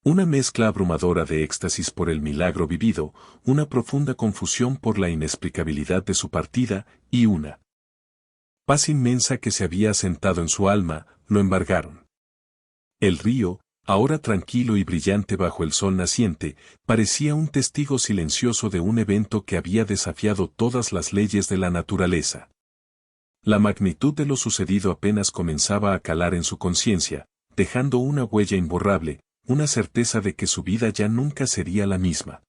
Una mezcla abrumadora de éxtasis por el milagro vivido, una profunda confusión por la inexplicabilidad de su partida, y una paz inmensa que se había asentado en su alma, lo embargaron. El río, ahora tranquilo y brillante bajo el sol naciente, parecía un testigo silencioso de un evento que había desafiado todas las leyes de la naturaleza. La magnitud de lo sucedido apenas comenzaba a calar en su conciencia, dejando una huella imborrable, una certeza de que su vida ya nunca sería la misma.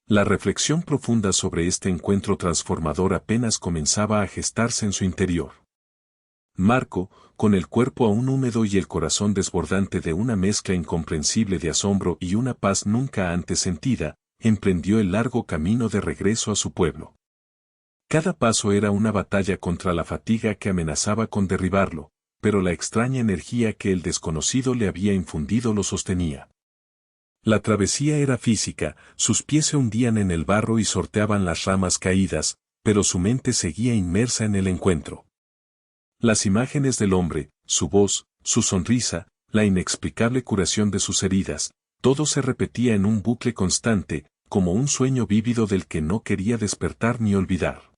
La reflexión profunda sobre este encuentro transformador apenas comenzaba a gestarse en su interior. Marco, con el cuerpo aún húmedo y el corazón desbordante de una mezcla incomprensible de asombro y una paz nunca antes sentida, emprendió el largo camino de regreso a su pueblo. Cada paso era una batalla contra la fatiga que amenazaba con derribarlo, pero la extraña energía que el desconocido le había infundido lo sostenía. La travesía era física, sus pies se hundían en el barro y sorteaban las ramas caídas, pero su mente seguía inmersa en el encuentro. Las imágenes del hombre, su voz, su sonrisa, la inexplicable curación de sus heridas, todo se repetía en un bucle constante, como un sueño vívido del que no quería despertar ni olvidar.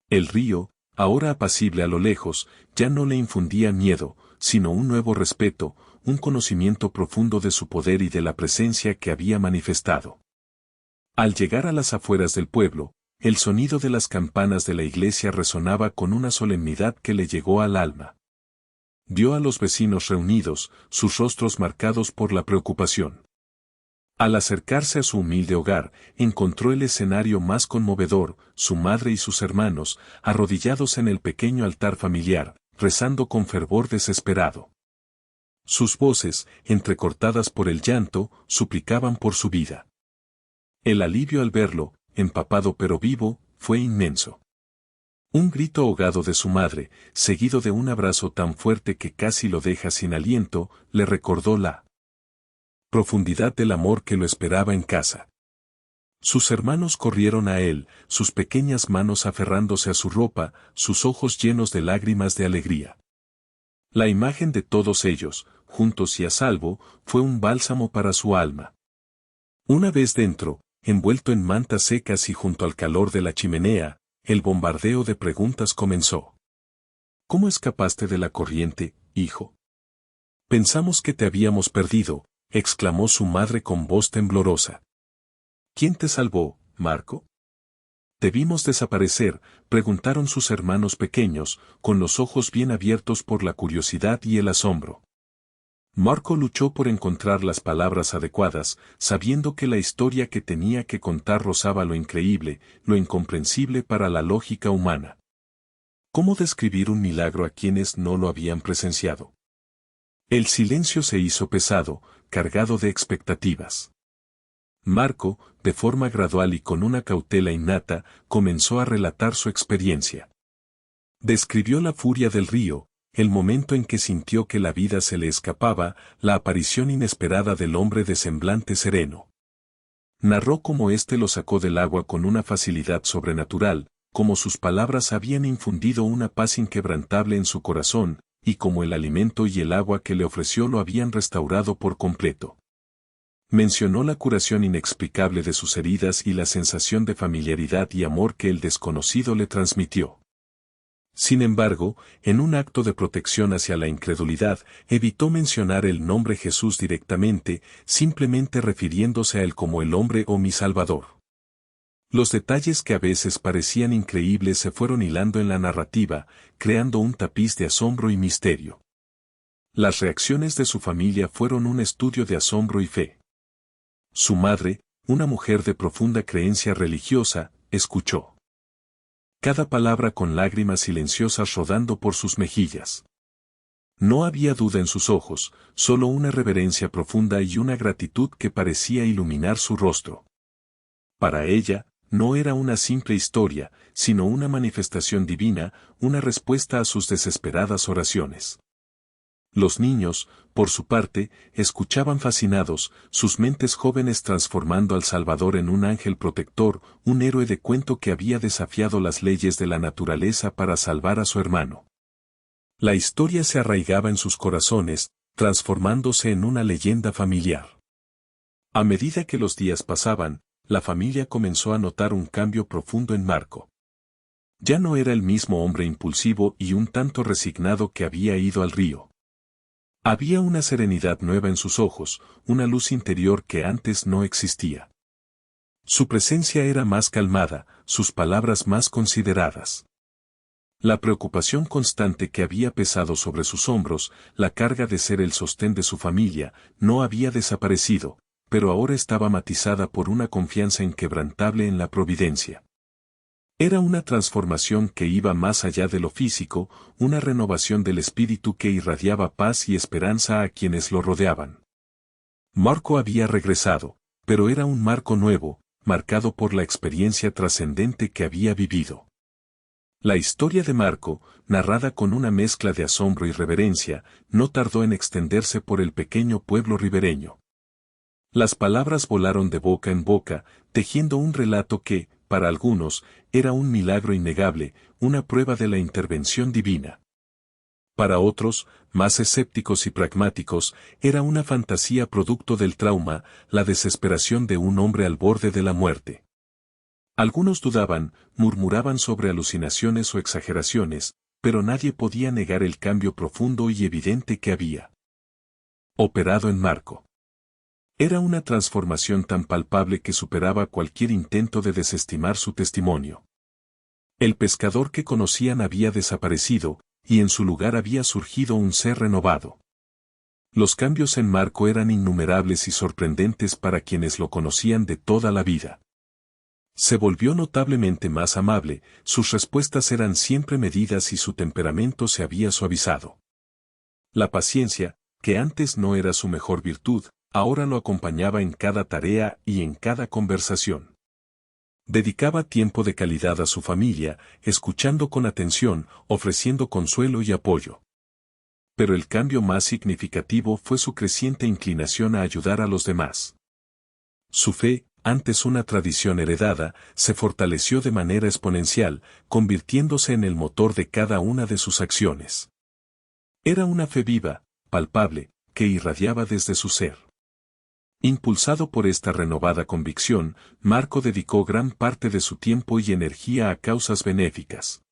El río, ahora apacible a lo lejos, ya no le infundía miedo, sino un nuevo respeto, un conocimiento profundo de su poder y de la presencia que había manifestado. Al llegar a las afueras del pueblo, el sonido de las campanas de la iglesia resonaba con una solemnidad que le llegó al alma. Vio a los vecinos reunidos, sus rostros marcados por la preocupación. Al acercarse a su humilde hogar, encontró el escenario más conmovedor, su madre y sus hermanos, arrodillados en el pequeño altar familiar, rezando con fervor desesperado. Sus voces, entrecortadas por el llanto, suplicaban por su vida. El alivio al verlo, empapado pero vivo, fue inmenso. Un grito ahogado de su madre, seguido de un abrazo tan fuerte que casi lo deja sin aliento, le recordó la profundidad del amor que lo esperaba en casa. Sus hermanos corrieron a él, sus pequeñas manos aferrándose a su ropa, sus ojos llenos de lágrimas de alegría. La imagen de todos ellos, juntos y a salvo, fue un bálsamo para su alma. Una vez dentro, envuelto en mantas secas y junto al calor de la chimenea, el bombardeo de preguntas comenzó. ¿Cómo escapaste de la corriente, hijo? Pensamos que te habíamos perdido, exclamó su madre con voz temblorosa. ¿Quién te salvó, Marco? ¿Te vimos desaparecer?, preguntaron sus hermanos pequeños, con los ojos bien abiertos por la curiosidad y el asombro. Marco luchó por encontrar las palabras adecuadas, sabiendo que la historia que tenía que contar rozaba lo increíble, lo incomprensible para la lógica humana. ¿Cómo describir un milagro a quienes no lo habían presenciado? El silencio se hizo pesado, cargado de expectativas. Marco, de forma gradual y con una cautela innata, comenzó a relatar su experiencia. Describió la furia del río, el momento en que sintió que la vida se le escapaba, la aparición inesperada del hombre de semblante sereno. Narró cómo éste lo sacó del agua con una facilidad sobrenatural, cómo sus palabras habían infundido una paz inquebrantable en su corazón, y cómo el alimento y el agua que le ofreció lo habían restaurado por completo. Mencionó la curación inexplicable de sus heridas y la sensación de familiaridad y amor que el desconocido le transmitió. Sin embargo, en un acto de protección hacia la incredulidad, evitó mencionar el nombre Jesús directamente, simplemente refiriéndose a él como el hombre o mi Salvador. Los detalles que a veces parecían increíbles se fueron hilando en la narrativa, creando un tapiz de asombro y misterio. Las reacciones de su familia fueron un estudio de asombro y fe. Su madre, una mujer de profunda creencia religiosa, escuchó cada palabra con lágrimas silenciosas rodando por sus mejillas. No había duda en sus ojos, solo una reverencia profunda y una gratitud que parecía iluminar su rostro. Para ella, no era una simple historia, sino una manifestación divina, una respuesta a sus desesperadas oraciones. Los niños, por su parte, escuchaban fascinados, sus mentes jóvenes transformando al Salvador en un ángel protector, un héroe de cuento que había desafiado las leyes de la naturaleza para salvar a su hermano. La historia se arraigaba en sus corazones, transformándose en una leyenda familiar. A medida que los días pasaban, la familia comenzó a notar un cambio profundo en Marco. Ya no era el mismo hombre impulsivo y un tanto resignado que había ido al río. Había una serenidad nueva en sus ojos, una luz interior que antes no existía. Su presencia era más calmada, sus palabras más consideradas. La preocupación constante que había pesado sobre sus hombros, la carga de ser el sostén de su familia, no había desaparecido, pero ahora estaba matizada por una confianza inquebrantable en la providencia. Era una transformación que iba más allá de lo físico, una renovación del espíritu que irradiaba paz y esperanza a quienes lo rodeaban. Marco había regresado, pero era un Marco nuevo, marcado por la experiencia trascendente que había vivido. La historia de Marco, narrada con una mezcla de asombro y reverencia, no tardó en extenderse por el pequeño pueblo ribereño. Las palabras volaron de boca en boca, tejiendo un relato que, para algunos, era un milagro innegable, una prueba de la intervención divina. Para otros, más escépticos y pragmáticos, era una fantasía producto del trauma, la desesperación de un hombre al borde de la muerte. Algunos dudaban, murmuraban sobre alucinaciones o exageraciones, pero nadie podía negar el cambio profundo y evidente que había operado en Marco. Era una transformación tan palpable que superaba cualquier intento de desestimar su testimonio. El pescador que conocían había desaparecido, y en su lugar había surgido un ser renovado. Los cambios en Marco eran innumerables y sorprendentes para quienes lo conocían de toda la vida. Se volvió notablemente más amable, sus respuestas eran siempre medidas y su temperamento se había suavizado. La paciencia, que antes no era su mejor virtud, ahora lo acompañaba en cada tarea y en cada conversación. Dedicaba tiempo de calidad a su familia, escuchando con atención, ofreciendo consuelo y apoyo. Pero el cambio más significativo fue su creciente inclinación a ayudar a los demás. Su fe, antes una tradición heredada, se fortaleció de manera exponencial, convirtiéndose en el motor de cada una de sus acciones. Era una fe viva, palpable, que irradiaba desde su ser. Impulsado por esta renovada convicción, Marco dedicó gran parte de su tiempo y energía a causas benéficas.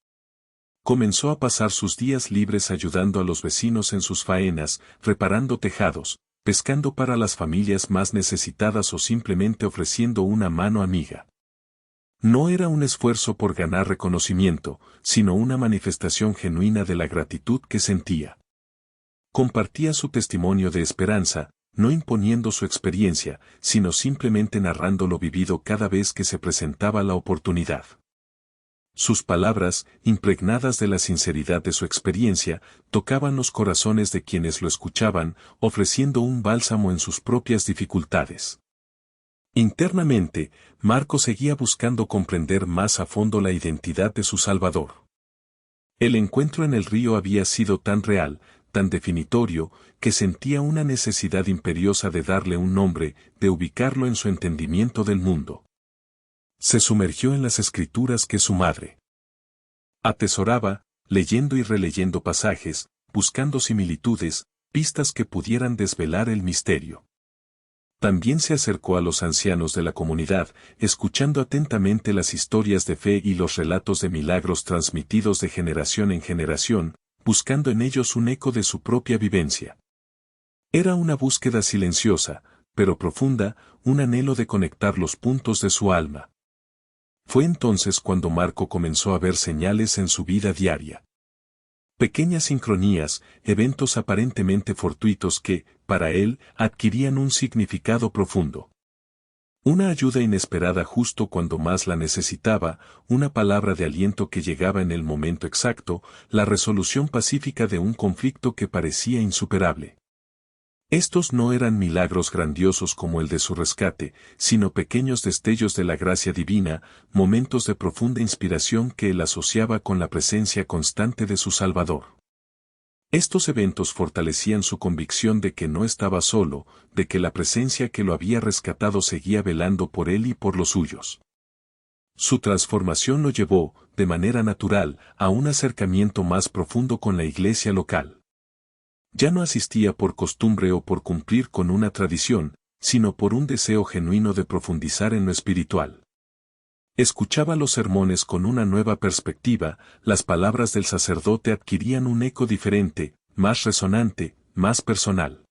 Comenzó a pasar sus días libres ayudando a los vecinos en sus faenas, reparando tejados, pescando para las familias más necesitadas o simplemente ofreciendo una mano amiga. No era un esfuerzo por ganar reconocimiento, sino una manifestación genuina de la gratitud que sentía. Compartía su testimonio de esperanza, no imponiendo su experiencia, sino simplemente narrando lo vivido cada vez que se presentaba la oportunidad. Sus palabras, impregnadas de la sinceridad de su experiencia, tocaban los corazones de quienes lo escuchaban, ofreciendo un bálsamo en sus propias dificultades. Internamente, Marco seguía buscando comprender más a fondo la identidad de su Salvador. El encuentro en el río había sido tan real, tan definitorio, que sentía una necesidad imperiosa de darle un nombre, de ubicarlo en su entendimiento del mundo. Se sumergió en las escrituras que su madre atesoraba, leyendo y releyendo pasajes, buscando similitudes, pistas que pudieran desvelar el misterio. También se acercó a los ancianos de la comunidad, escuchando atentamente las historias de fe y los relatos de milagros transmitidos de generación en generación, buscando en ellos un eco de su propia vivencia. Era una búsqueda silenciosa, pero profunda, un anhelo de conectar los puntos de su alma. Fue entonces cuando Marco comenzó a ver señales en su vida diaria. Pequeñas sincronías, eventos aparentemente fortuitos que, para él, adquirían un significado profundo. Una ayuda inesperada justo cuando más la necesitaba, una palabra de aliento que llegaba en el momento exacto, la resolución pacífica de un conflicto que parecía insuperable. Estos no eran milagros grandiosos como el de su rescate, sino pequeños destellos de la gracia divina, momentos de profunda inspiración que él asociaba con la presencia constante de su Salvador. Estos eventos fortalecían su convicción de que no estaba solo, de que la presencia que lo había rescatado seguía velando por él y por los suyos. Su transformación lo llevó, de manera natural, a un acercamiento más profundo con la iglesia local. Ya no asistía por costumbre o por cumplir con una tradición, sino por un deseo genuino de profundizar en lo espiritual. Escuchaba los sermones con una nueva perspectiva, las palabras del sacerdote adquirían un eco diferente, más resonante, más personal.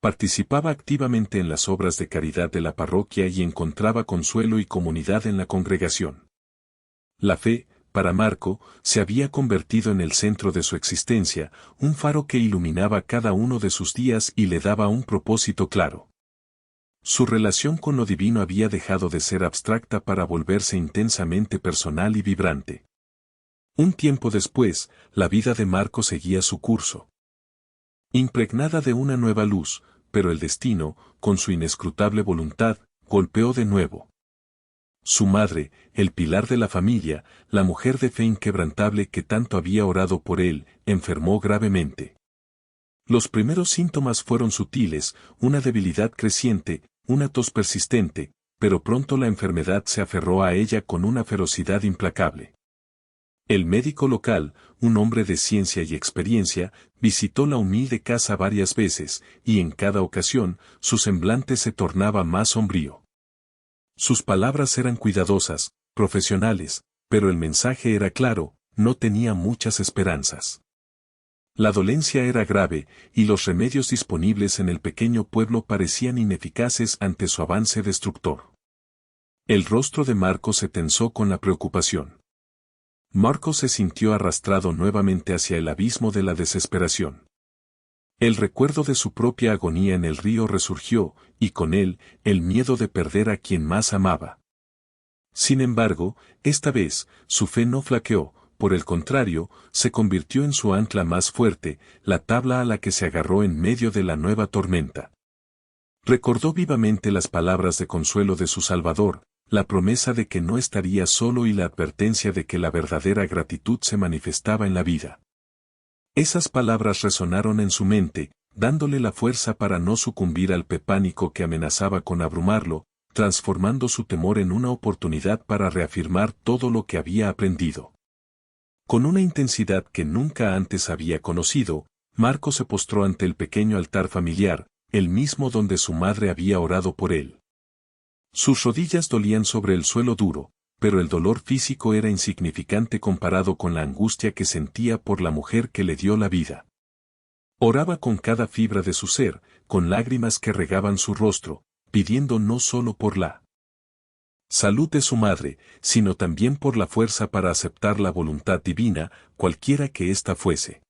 Participaba activamente en las obras de caridad de la parroquia y encontraba consuelo y comunidad en la congregación. La fe, para Marco, se había convertido en el centro de su existencia, un faro que iluminaba cada uno de sus días y le daba un propósito claro. Su relación con lo divino había dejado de ser abstracta para volverse intensamente personal y vibrante. Un tiempo después, la vida de Marco seguía su curso. Impregnada de una nueva luz, pero el destino, con su inescrutable voluntad, golpeó de nuevo. Su madre, el pilar de la familia, la mujer de fe inquebrantable que tanto había orado por él, enfermó gravemente. Los primeros síntomas fueron sutiles, una debilidad creciente, una tos persistente, pero pronto la enfermedad se aferró a ella con una ferocidad implacable. El médico local, un hombre de ciencia y experiencia, visitó la humilde casa varias veces, y en cada ocasión, su semblante se tornaba más sombrío. Sus palabras eran cuidadosas, profesionales, pero el mensaje era claro, no tenía muchas esperanzas. La dolencia era grave, y los remedios disponibles en el pequeño pueblo parecían ineficaces ante su avance destructor. El rostro de Marco se tensó con la preocupación. Marco se sintió arrastrado nuevamente hacia el abismo de la desesperación. El recuerdo de su propia agonía en el río resurgió, y con él, el miedo de perder a quien más amaba. Sin embargo, esta vez, su fe no flaqueó, por el contrario, se convirtió en su ancla más fuerte, la tabla a la que se agarró en medio de la nueva tormenta. Recordó vivamente las palabras de consuelo de su Salvador, la promesa de que no estaría solo y la advertencia de que la verdadera gratitud se manifestaba en la vida. Esas palabras resonaron en su mente, dándole la fuerza para no sucumbir al pánico que amenazaba con abrumarlo, transformando su temor en una oportunidad para reafirmar todo lo que había aprendido. Con una intensidad que nunca antes había conocido, Marco se postró ante el pequeño altar familiar, el mismo donde su madre había orado por él. Sus rodillas dolían sobre el suelo duro, pero el dolor físico era insignificante comparado con la angustia que sentía por la mujer que le dio la vida. Oraba con cada fibra de su ser, con lágrimas que regaban su rostro, pidiendo no solo por la salud de su madre, sino también por la fuerza para aceptar la voluntad divina, cualquiera que ésta fuese.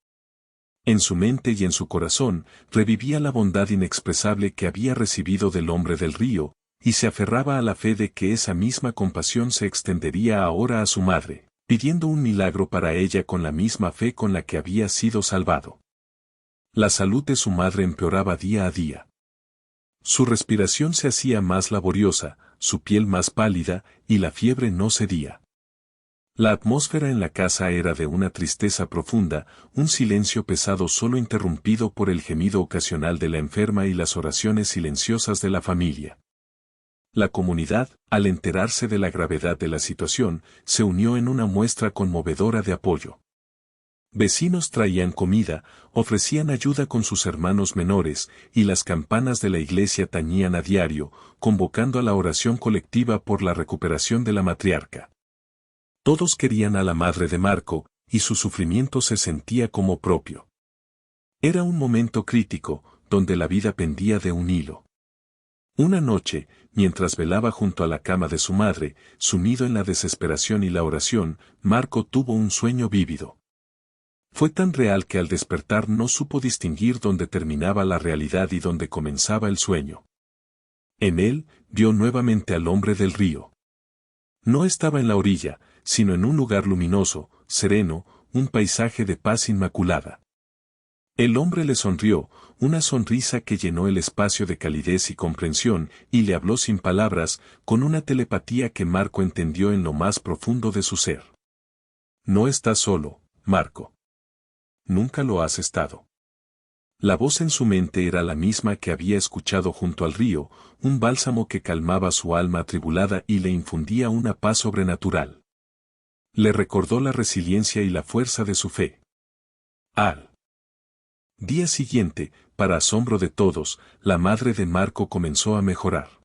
En su mente y en su corazón, revivía la bondad inexpresable que había recibido del hombre del río, y se aferraba a la fe de que esa misma compasión se extendería ahora a su madre, pidiendo un milagro para ella con la misma fe con la que había sido salvado. La salud de su madre empeoraba día a día. Su respiración se hacía más laboriosa, su piel más pálida, y la fiebre no cedía. La atmósfera en la casa era de una tristeza profunda, un silencio pesado solo interrumpido por el gemido ocasional de la enferma y las oraciones silenciosas de la familia. La comunidad, al enterarse de la gravedad de la situación, se unió en una muestra conmovedora de apoyo. Vecinos traían comida, ofrecían ayuda con sus hermanos menores, y las campanas de la iglesia tañían a diario, convocando a la oración colectiva por la recuperación de la matriarca. Todos querían a la madre de Marco, y su sufrimiento se sentía como propio. Era un momento crítico, donde la vida pendía de un hilo. Una noche, mientras velaba junto a la cama de su madre, sumido en la desesperación y la oración, Marco tuvo un sueño vívido. Fue tan real que al despertar no supo distinguir dónde terminaba la realidad y dónde comenzaba el sueño. En él, vio nuevamente al hombre del río. No estaba en la orilla, sino en un lugar luminoso, sereno, un paisaje de paz inmaculada. El hombre le sonrió, una sonrisa que llenó el espacio de calidez y comprensión, y le habló sin palabras, con una telepatía que Marco entendió en lo más profundo de su ser. No estás solo, Marco. Nunca lo has estado. La voz en su mente era la misma que había escuchado junto al río, un bálsamo que calmaba su alma atribulada y le infundía una paz sobrenatural. Le recordó la resiliencia y la fuerza de su fe. Al día siguiente, para asombro de todos, la madre de Marco comenzó a mejorar.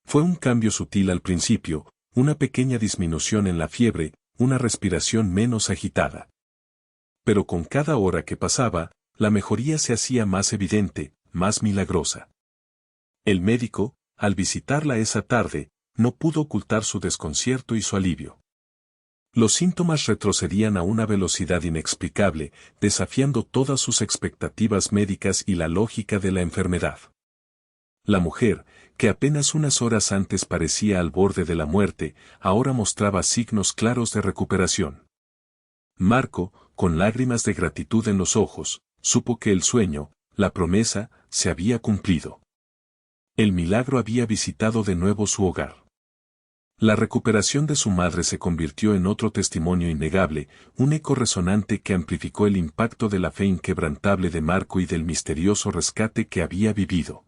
Fue un cambio sutil al principio, una pequeña disminución en la fiebre, una respiración menos agitada. Pero con cada hora que pasaba, la mejoría se hacía más evidente, más milagrosa. El médico, al visitarla esa tarde, no pudo ocultar su desconcierto y su alivio. Los síntomas retrocedían a una velocidad inexplicable, desafiando todas sus expectativas médicas y la lógica de la enfermedad. La mujer, que apenas unas horas antes parecía al borde de la muerte, ahora mostraba signos claros de recuperación. Marco, con lágrimas de gratitud en los ojos, supo que el sueño, la promesa, se había cumplido. El milagro había visitado de nuevo su hogar. La recuperación de su madre se convirtió en otro testimonio innegable, un eco resonante que amplificó el impacto de la fe inquebrantable de Marco y del misterioso rescate que había vivido.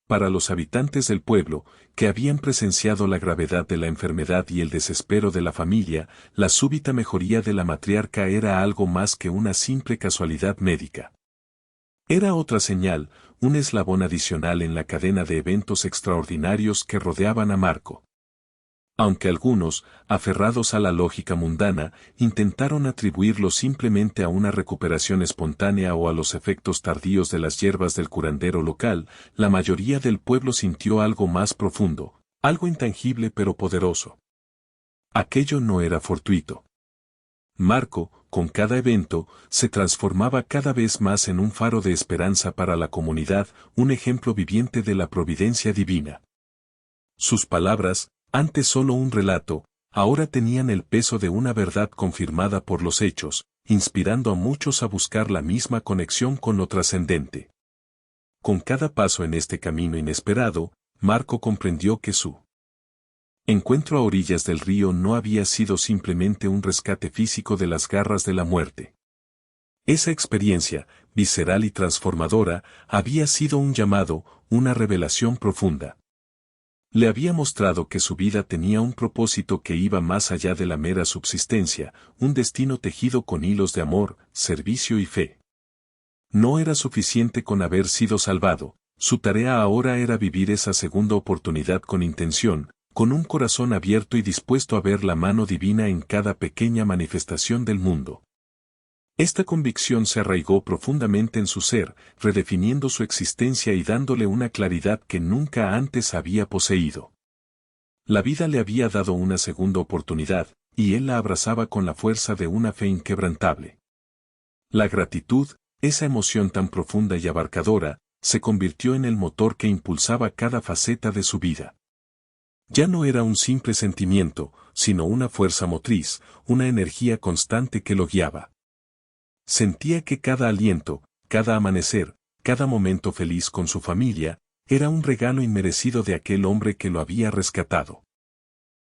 Para los habitantes del pueblo, que habían presenciado la gravedad de la enfermedad y el desespero de la familia, la súbita mejoría de la matriarca era algo más que una simple casualidad médica. Era otra señal, un eslabón adicional en la cadena de eventos extraordinarios que rodeaban a Marco. Aunque algunos, aferrados a la lógica mundana, intentaron atribuirlo simplemente a una recuperación espontánea o a los efectos tardíos de las hierbas del curandero local, la mayoría del pueblo sintió algo más profundo, algo intangible pero poderoso. Aquello no era fortuito. Marco, con cada evento, se transformaba cada vez más en un faro de esperanza para la comunidad, un ejemplo viviente de la providencia divina. Sus palabras, antes solo un relato, ahora tenían el peso de una verdad confirmada por los hechos, inspirando a muchos a buscar la misma conexión con lo trascendente. Con cada paso en este camino inesperado, Marco comprendió que su encuentro a orillas del río no había sido simplemente un rescate físico de las garras de la muerte. Esa experiencia, visceral y transformadora, había sido un llamado, una revelación profunda. Le había mostrado que su vida tenía un propósito que iba más allá de la mera subsistencia, un destino tejido con hilos de amor, servicio y fe. No era suficiente con haber sido salvado, su tarea ahora era vivir esa segunda oportunidad con intención, con un corazón abierto y dispuesto a ver la mano divina en cada pequeña manifestación del mundo. Esta convicción se arraigó profundamente en su ser, redefiniendo su existencia y dándole una claridad que nunca antes había poseído. La vida le había dado una segunda oportunidad, y él la abrazaba con la fuerza de una fe inquebrantable. La gratitud, esa emoción tan profunda y abarcadora, se convirtió en el motor que impulsaba cada faceta de su vida. Ya no era un simple sentimiento, sino una fuerza motriz, una energía constante que lo guiaba. Sentía que cada aliento, cada amanecer, cada momento feliz con su familia, era un regalo inmerecido de aquel hombre que lo había rescatado.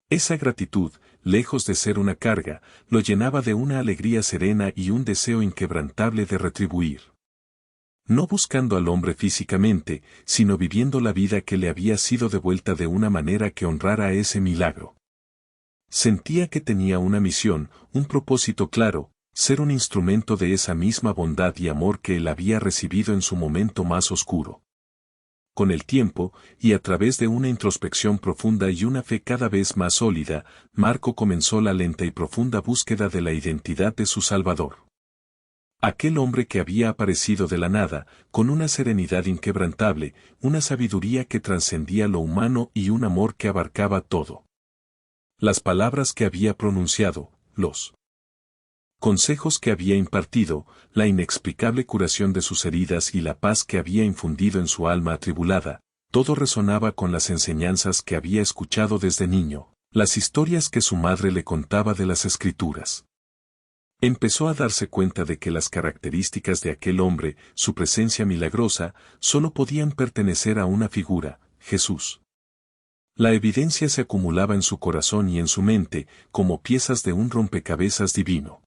Esa gratitud, lejos de ser una carga, lo llenaba de una alegría serena y un deseo inquebrantable de retribuir. No buscando al hombre físicamente, sino viviendo la vida que le había sido devuelta de una manera que honrara ese milagro. Sentía que tenía una misión, un propósito claro, ser un instrumento de esa misma bondad y amor que él había recibido en su momento más oscuro. Con el tiempo, y a través de una introspección profunda y una fe cada vez más sólida, Marco comenzó la lenta y profunda búsqueda de la identidad de su Salvador. Aquel hombre que había aparecido de la nada, con una serenidad inquebrantable, una sabiduría que trascendía lo humano y un amor que abarcaba todo. Las palabras que había pronunciado, los consejos que había impartido, la inexplicable curación de sus heridas y la paz que había infundido en su alma atribulada, todo resonaba con las enseñanzas que había escuchado desde niño, las historias que su madre le contaba de las Escrituras. Empezó a darse cuenta de que las características de aquel hombre, su presencia milagrosa, solo podían pertenecer a una figura, Jesús. La evidencia se acumulaba en su corazón y en su mente, como piezas de un rompecabezas divino.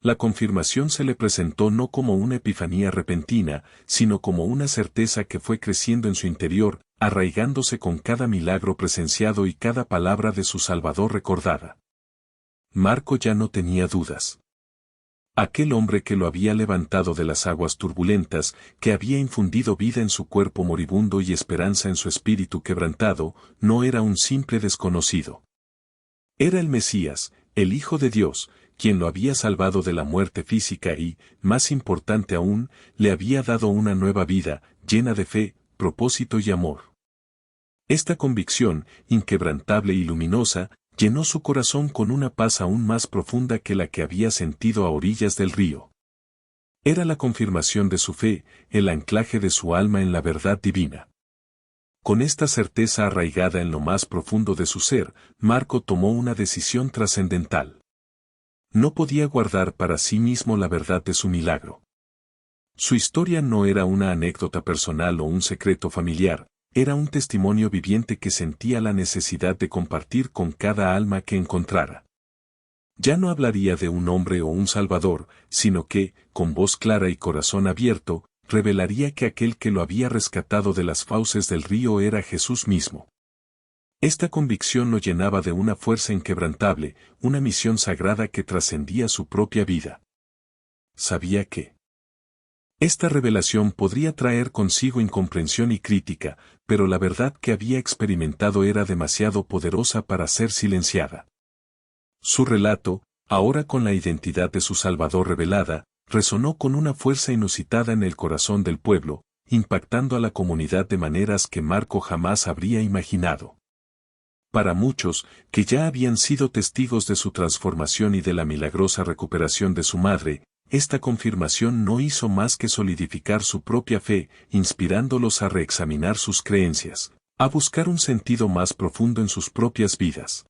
La confirmación se le presentó no como una epifanía repentina, sino como una certeza que fue creciendo en su interior, arraigándose con cada milagro presenciado y cada palabra de su Salvador recordada. Marco ya no tenía dudas. Aquel hombre que lo había levantado de las aguas turbulentas, que había infundido vida en su cuerpo moribundo y esperanza en su espíritu quebrantado, no era un simple desconocido. Era el Mesías, el Hijo de Dios, quien lo había salvado de la muerte física y, más importante aún, le había dado una nueva vida, llena de fe, propósito y amor. Esta convicción, inquebrantable y luminosa, llenó su corazón con una paz aún más profunda que la que había sentido a orillas del río. Era la confirmación de su fe, el anclaje de su alma en la verdad divina. Con esta certeza arraigada en lo más profundo de su ser, Marco tomó una decisión trascendental. No podía guardar para sí mismo la verdad de su milagro. Su historia no era una anécdota personal o un secreto familiar, era un testimonio viviente que sentía la necesidad de compartir con cada alma que encontrara. Ya no hablaría de un hombre o un salvador, sino que, con voz clara y corazón abierto, revelaría que aquel que lo había rescatado de las fauces del río era Jesús mismo. Esta convicción lo llenaba de una fuerza inquebrantable, una misión sagrada que trascendía su propia vida. Sabía que esta revelación podría traer consigo incomprensión y crítica, pero la verdad que había experimentado era demasiado poderosa para ser silenciada. Su relato, ahora con la identidad de su Salvador revelada, resonó con una fuerza inusitada en el corazón del pueblo, impactando a la comunidad de maneras que Marco jamás habría imaginado. Para muchos, que ya habían sido testigos de su transformación y de la milagrosa recuperación de su madre, esta confirmación no hizo más que solidificar su propia fe, inspirándolos a reexaminar sus creencias, a buscar un sentido más profundo en sus propias vidas.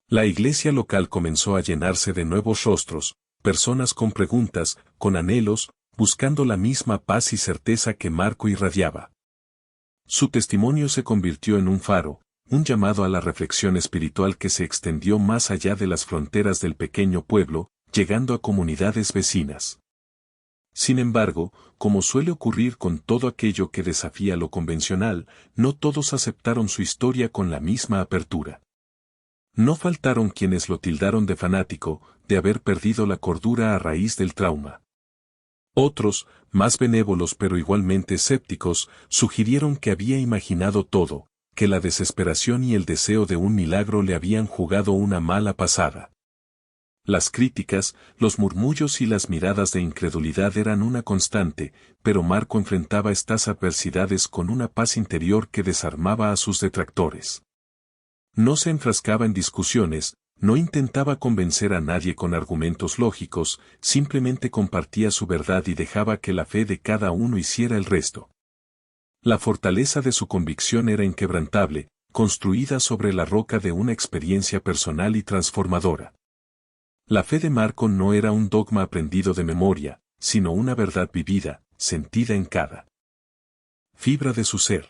La iglesia local comenzó a llenarse de nuevos rostros, personas con preguntas, con anhelos, buscando la misma paz y certeza que Marco irradiaba. Su testimonio se convirtió en un faro, un llamado a la reflexión espiritual que se extendió más allá de las fronteras del pequeño pueblo, llegando a comunidades vecinas. Sin embargo, como suele ocurrir con todo aquello que desafía lo convencional, no todos aceptaron su historia con la misma apertura. No faltaron quienes lo tildaron de fanático, de haber perdido la cordura a raíz del trauma. Otros, más benévolos pero igualmente escépticos, sugirieron que había imaginado todo, que la desesperación y el deseo de un milagro le habían jugado una mala pasada. Las críticas, los murmullos y las miradas de incredulidad eran una constante, pero Marco enfrentaba estas adversidades con una paz interior que desarmaba a sus detractores. No se enfrascaba en discusiones, no intentaba convencer a nadie con argumentos lógicos, simplemente compartía su verdad y dejaba que la fe de cada uno hiciera el resto. La fortaleza de su convicción era inquebrantable, construida sobre la roca de una experiencia personal y transformadora. La fe de Marco no era un dogma aprendido de memoria, sino una verdad vivida, sentida en cada fibra de su ser.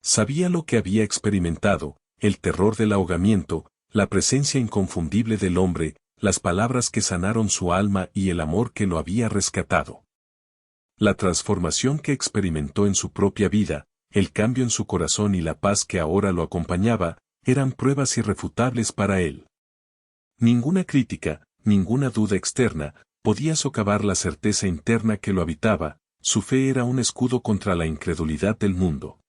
Sabía lo que había experimentado, el terror del ahogamiento, la presencia inconfundible del hombre, las palabras que sanaron su alma y el amor que lo había rescatado. La transformación que experimentó en su propia vida, el cambio en su corazón y la paz que ahora lo acompañaba, eran pruebas irrefutables para él. Ninguna crítica, ninguna duda externa, podía socavar la certeza interna que lo habitaba, su fe era un escudo contra la incredulidad del mundo.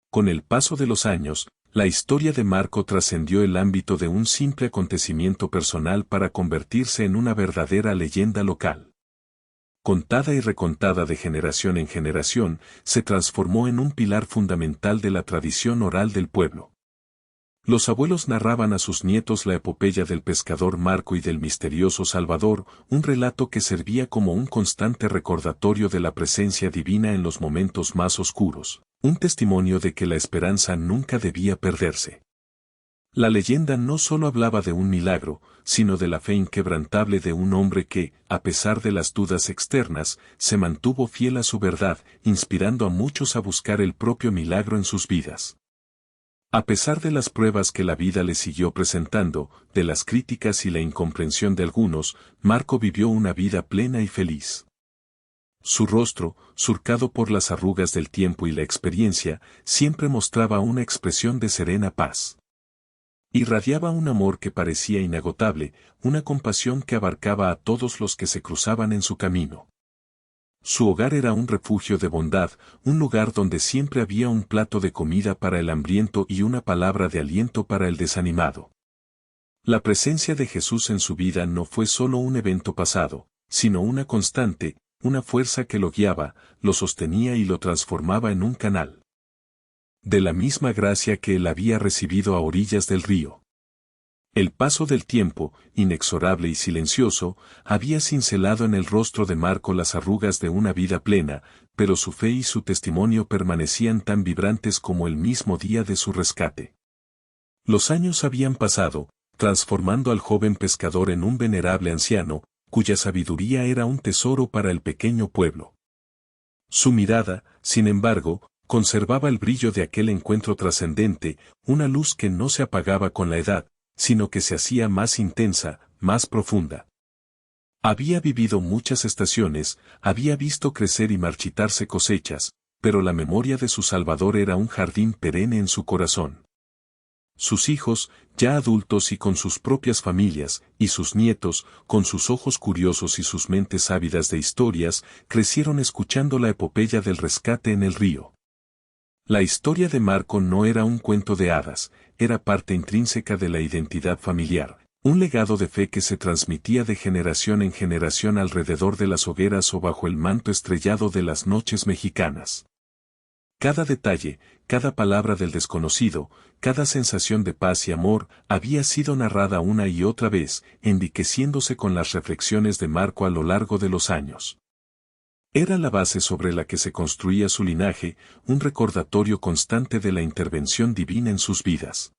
Con el paso de los años, la historia de Marco trascendió el ámbito de un simple acontecimiento personal para convertirse en una verdadera leyenda local. Contada y recontada de generación en generación, se transformó en un pilar fundamental de la tradición oral del pueblo. Los abuelos narraban a sus nietos la epopeya del pescador Marco y del misterioso Salvador, un relato que servía como un constante recordatorio de la presencia divina en los momentos más oscuros, un testimonio de que la esperanza nunca debía perderse. La leyenda no solo hablaba de un milagro, sino de la fe inquebrantable de un hombre que, a pesar de las dudas externas, se mantuvo fiel a su verdad, inspirando a muchos a buscar el propio milagro en sus vidas. A pesar de las pruebas que la vida le siguió presentando, de las críticas y la incomprensión de algunos, Marco vivió una vida plena y feliz. Su rostro, surcado por las arrugas del tiempo y la experiencia, siempre mostraba una expresión de serena paz. Irradiaba un amor que parecía inagotable, una compasión que abarcaba a todos los que se cruzaban en su camino. Su hogar era un refugio de bondad, un lugar donde siempre había un plato de comida para el hambriento y una palabra de aliento para el desanimado. La presencia de Jesús en su vida no fue solo un evento pasado, sino una constante, una fuerza que lo guiaba, lo sostenía y lo transformaba en un canal de la misma gracia que él había recibido a orillas del río. El paso del tiempo, inexorable y silencioso, había cincelado en el rostro de Marco las arrugas de una vida plena, pero su fe y su testimonio permanecían tan vibrantes como el mismo día de su rescate. Los años habían pasado, transformando al joven pescador en un venerable anciano, cuya sabiduría era un tesoro para el pequeño pueblo. Su mirada, sin embargo, conservaba el brillo de aquel encuentro trascendente, una luz que no se apagaba con la edad, sino que se hacía más intensa, más profunda. Había vivido muchas estaciones, había visto crecer y marchitarse cosechas, pero la memoria de su Salvador era un jardín perenne en su corazón. Sus hijos, ya adultos y con sus propias familias, y sus nietos, con sus ojos curiosos y sus mentes ávidas de historias, crecieron escuchando la epopeya del rescate en el río. La historia de Marco no era un cuento de hadas, era parte intrínseca de la identidad familiar, un legado de fe que se transmitía de generación en generación alrededor de las hogueras o bajo el manto estrellado de las noches mexicanas. Cada detalle, cada palabra del desconocido, cada sensación de paz y amor, había sido narrada una y otra vez, enriqueciéndose con las reflexiones de Marco a lo largo de los años. Era la base sobre la que se construía su linaje, un recordatorio constante de la intervención divina en sus vidas.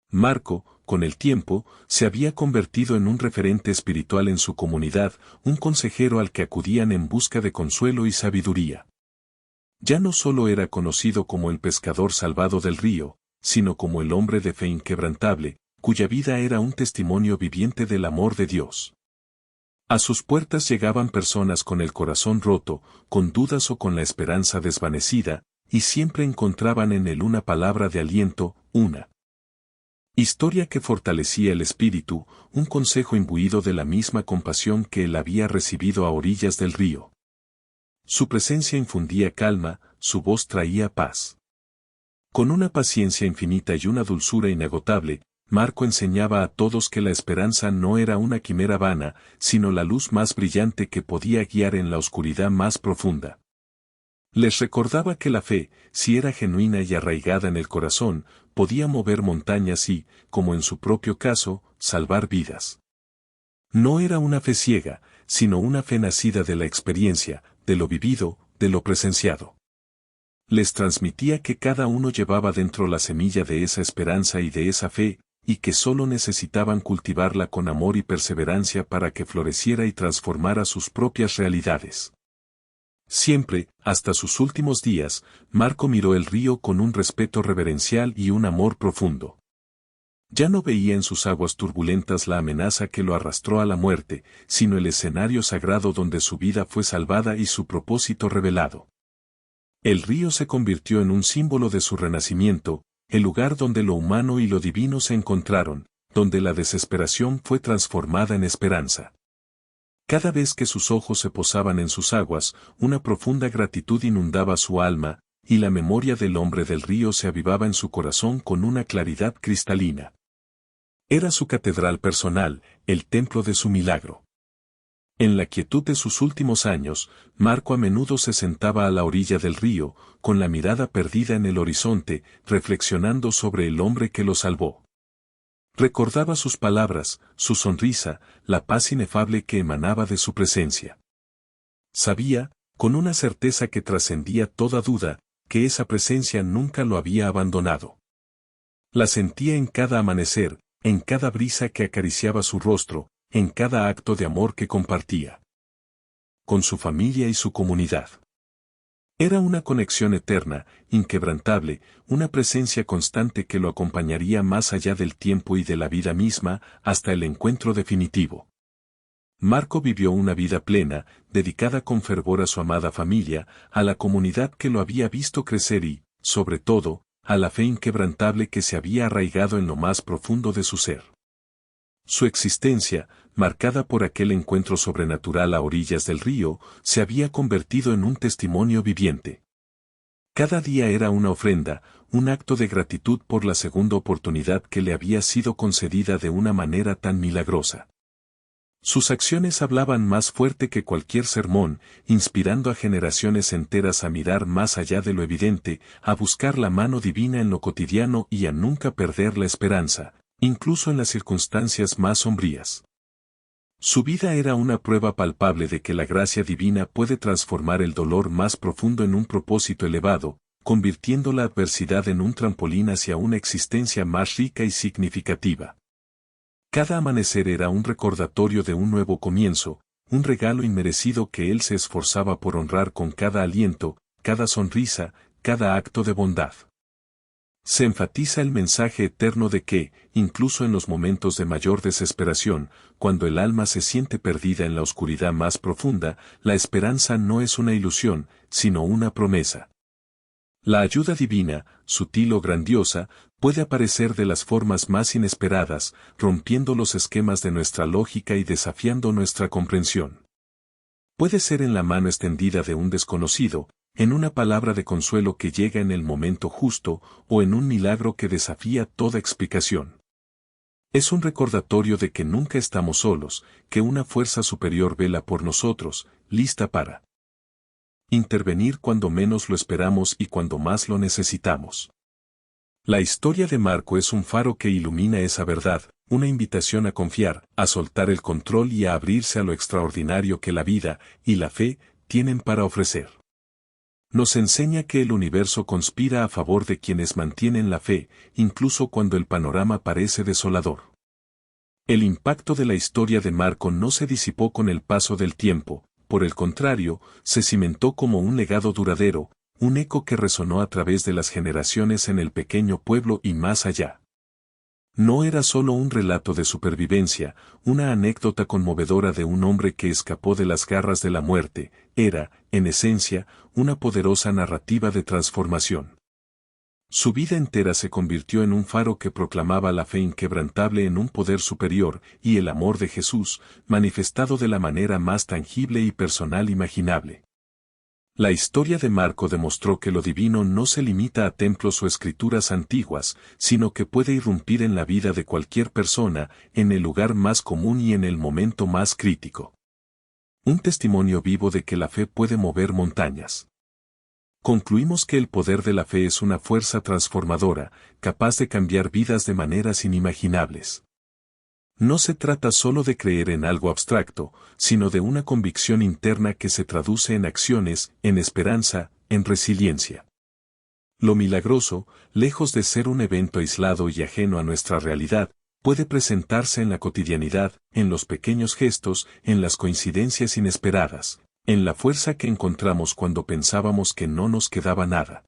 Marco, con el tiempo, se había convertido en un referente espiritual en su comunidad, un consejero al que acudían en busca de consuelo y sabiduría. Ya no solo era conocido como el pescador salvado del río, sino como el hombre de fe inquebrantable, cuya vida era un testimonio viviente del amor de Dios. A sus puertas llegaban personas con el corazón roto, con dudas o con la esperanza desvanecida, y siempre encontraban en él una palabra de aliento, una historia que fortalecía el espíritu, un consejo imbuido de la misma compasión que él había recibido a orillas del río. Su presencia infundía calma, su voz traía paz. Con una paciencia infinita y una dulzura inagotable, Marco enseñaba a todos que la esperanza no era una quimera vana, sino la luz más brillante que podía guiar en la oscuridad más profunda. Les recordaba que la fe, si era genuina y arraigada en el corazón, podía mover montañas y, como en su propio caso, salvar vidas. No era una fe ciega, sino una fe nacida de la experiencia, de lo vivido, de lo presenciado. Les transmitía que cada uno llevaba dentro la semilla de esa esperanza y de esa fe, y que solo necesitaban cultivarla con amor y perseverancia para que floreciera y transformara sus propias realidades. Siempre, hasta sus últimos días, Marco miró el río con un respeto reverencial y un amor profundo. Ya no veía en sus aguas turbulentas la amenaza que lo arrastró a la muerte, sino el escenario sagrado donde su vida fue salvada y su propósito revelado. El río se convirtió en un símbolo de su renacimiento, el lugar donde lo humano y lo divino se encontraron, donde la desesperación fue transformada en esperanza. Cada vez que sus ojos se posaban en sus aguas, una profunda gratitud inundaba su alma, y la memoria del hombre del río se avivaba en su corazón con una claridad cristalina. Era su catedral personal, el templo de su milagro. En la quietud de sus últimos años, Marco a menudo se sentaba a la orilla del río, con la mirada perdida en el horizonte, reflexionando sobre el hombre que lo salvó. Recordaba sus palabras, su sonrisa, la paz inefable que emanaba de su presencia. Sabía, con una certeza que trascendía toda duda, que esa presencia nunca lo había abandonado. La sentía en cada amanecer, en cada brisa que acariciaba su rostro, en cada acto de amor que compartía con su familia y su comunidad. Era una conexión eterna, inquebrantable, una presencia constante que lo acompañaría más allá del tiempo y de la vida misma, hasta el encuentro definitivo. Marco vivió una vida plena, dedicada con fervor a su amada familia, a la comunidad que lo había visto crecer y, sobre todo, a la fe inquebrantable que se había arraigado en lo más profundo de su ser. Su existencia, marcada por aquel encuentro sobrenatural a orillas del río, se había convertido en un testimonio viviente. Cada día era una ofrenda, un acto de gratitud por la segunda oportunidad que le había sido concedida de una manera tan milagrosa. Sus acciones hablaban más fuerte que cualquier sermón, inspirando a generaciones enteras a mirar más allá de lo evidente, a buscar la mano divina en lo cotidiano y a nunca perder la esperanza, incluso en las circunstancias más sombrías. Su vida era una prueba palpable de que la gracia divina puede transformar el dolor más profundo en un propósito elevado, convirtiendo la adversidad en un trampolín hacia una existencia más rica y significativa. Cada amanecer era un recordatorio de un nuevo comienzo, un regalo inmerecido que él se esforzaba por honrar con cada aliento, cada sonrisa, cada acto de bondad. Se enfatiza el mensaje eterno de que, incluso en los momentos de mayor desesperación, cuando el alma se siente perdida en la oscuridad más profunda, la esperanza no es una ilusión, sino una promesa. La ayuda divina, sutil o grandiosa, puede aparecer de las formas más inesperadas, rompiendo los esquemas de nuestra lógica y desafiando nuestra comprensión. Puede ser en la mano extendida de un desconocido, en una palabra de consuelo que llega en el momento justo, o en un milagro que desafía toda explicación. Es un recordatorio de que nunca estamos solos, que una fuerza superior vela por nosotros, lista para intervenir cuando menos lo esperamos y cuando más lo necesitamos. La historia de Marco es un faro que ilumina esa verdad, una invitación a confiar, a soltar el control y a abrirse a lo extraordinario que la vida y la fe tienen para ofrecer. Nos enseña que el universo conspira a favor de quienes mantienen la fe, incluso cuando el panorama parece desolador. El impacto de la historia de Marco no se disipó con el paso del tiempo, por el contrario, se cimentó como un legado duradero, un eco que resonó a través de las generaciones en el pequeño pueblo y más allá. No era solo un relato de supervivencia, una anécdota conmovedora de un hombre que escapó de las garras de la muerte, era, en esencia, una poderosa narrativa de transformación. Su vida entera se convirtió en un faro que proclamaba la fe inquebrantable en un poder superior y el amor de Jesús, manifestado de la manera más tangible y personal imaginable. La historia de Marco demostró que lo divino no se limita a templos o escrituras antiguas, sino que puede irrumpir en la vida de cualquier persona, en el lugar más común y en el momento más crítico. Un testimonio vivo de que la fe puede mover montañas. Concluimos que el poder de la fe es una fuerza transformadora, capaz de cambiar vidas de maneras inimaginables. No se trata solo de creer en algo abstracto, sino de una convicción interna que se traduce en acciones, en esperanza, en resiliencia. Lo milagroso, lejos de ser un evento aislado y ajeno a nuestra realidad, puede presentarse en la cotidianidad, en los pequeños gestos, en las coincidencias inesperadas, en la fuerza que encontramos cuando pensábamos que no nos quedaba nada.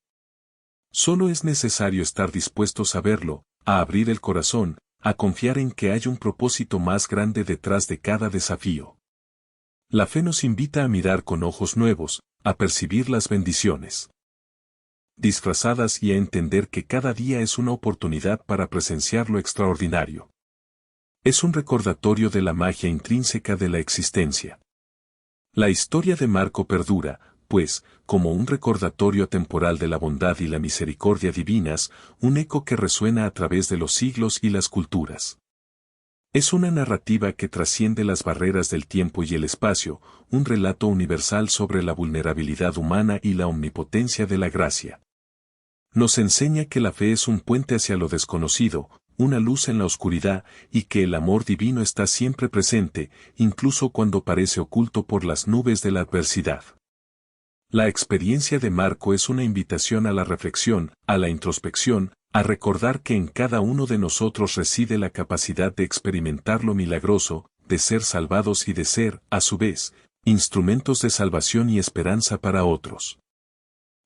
Solo es necesario estar dispuestos a verlo, a abrir el corazón, a confiar en que hay un propósito más grande detrás de cada desafío. La fe nos invita a mirar con ojos nuevos, a percibir las bendiciones disfrazadas y a entender que cada día es una oportunidad para presenciar lo extraordinario. Es un recordatorio de la magia intrínseca de la existencia. La historia de Marco perdura, pues, como un recordatorio atemporal de la bondad y la misericordia divinas, un eco que resuena a través de los siglos y las culturas. Es una narrativa que trasciende las barreras del tiempo y el espacio, un relato universal sobre la vulnerabilidad humana y la omnipotencia de la gracia. Nos enseña que la fe es un puente hacia lo desconocido, una luz en la oscuridad, y que el amor divino está siempre presente, incluso cuando parece oculto por las nubes de la adversidad. La experiencia de Marco es una invitación a la reflexión, a la introspección, a recordar que en cada uno de nosotros reside la capacidad de experimentar lo milagroso, de ser salvados y de ser, a su vez, instrumentos de salvación y esperanza para otros.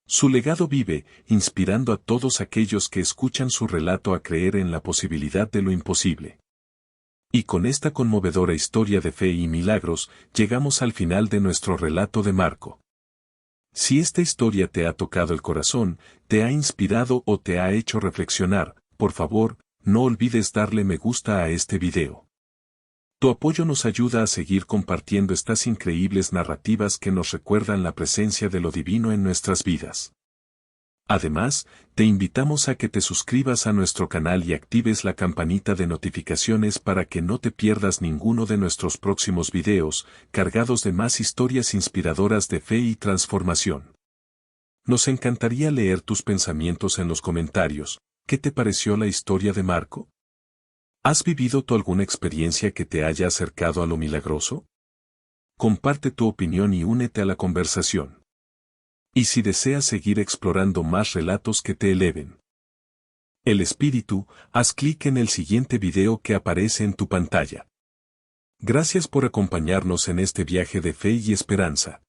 Su legado vive, inspirando a todos aquellos que escuchan su relato a creer en la posibilidad de lo imposible. Y con esta conmovedora historia de fe y milagros, llegamos al final de nuestro relato de Marco. Si esta historia te ha tocado el corazón, te ha inspirado o te ha hecho reflexionar, por favor, no olvides darle me gusta a este video. Tu apoyo nos ayuda a seguir compartiendo estas increíbles narrativas que nos recuerdan la presencia de lo divino en nuestras vidas. Además, te invitamos a que te suscribas a nuestro canal y actives la campanita de notificaciones para que no te pierdas ninguno de nuestros próximos videos, cargados de más historias inspiradoras de fe y transformación. Nos encantaría leer tus pensamientos en los comentarios. ¿Qué te pareció la historia de Marco? ¿Has vivido tú alguna experiencia que te haya acercado a lo milagroso? Comparte tu opinión y únete a la conversación. Y si deseas seguir explorando más relatos que te eleven el espíritu, haz clic en el siguiente video que aparece en tu pantalla. Gracias por acompañarnos en este viaje de fe y esperanza.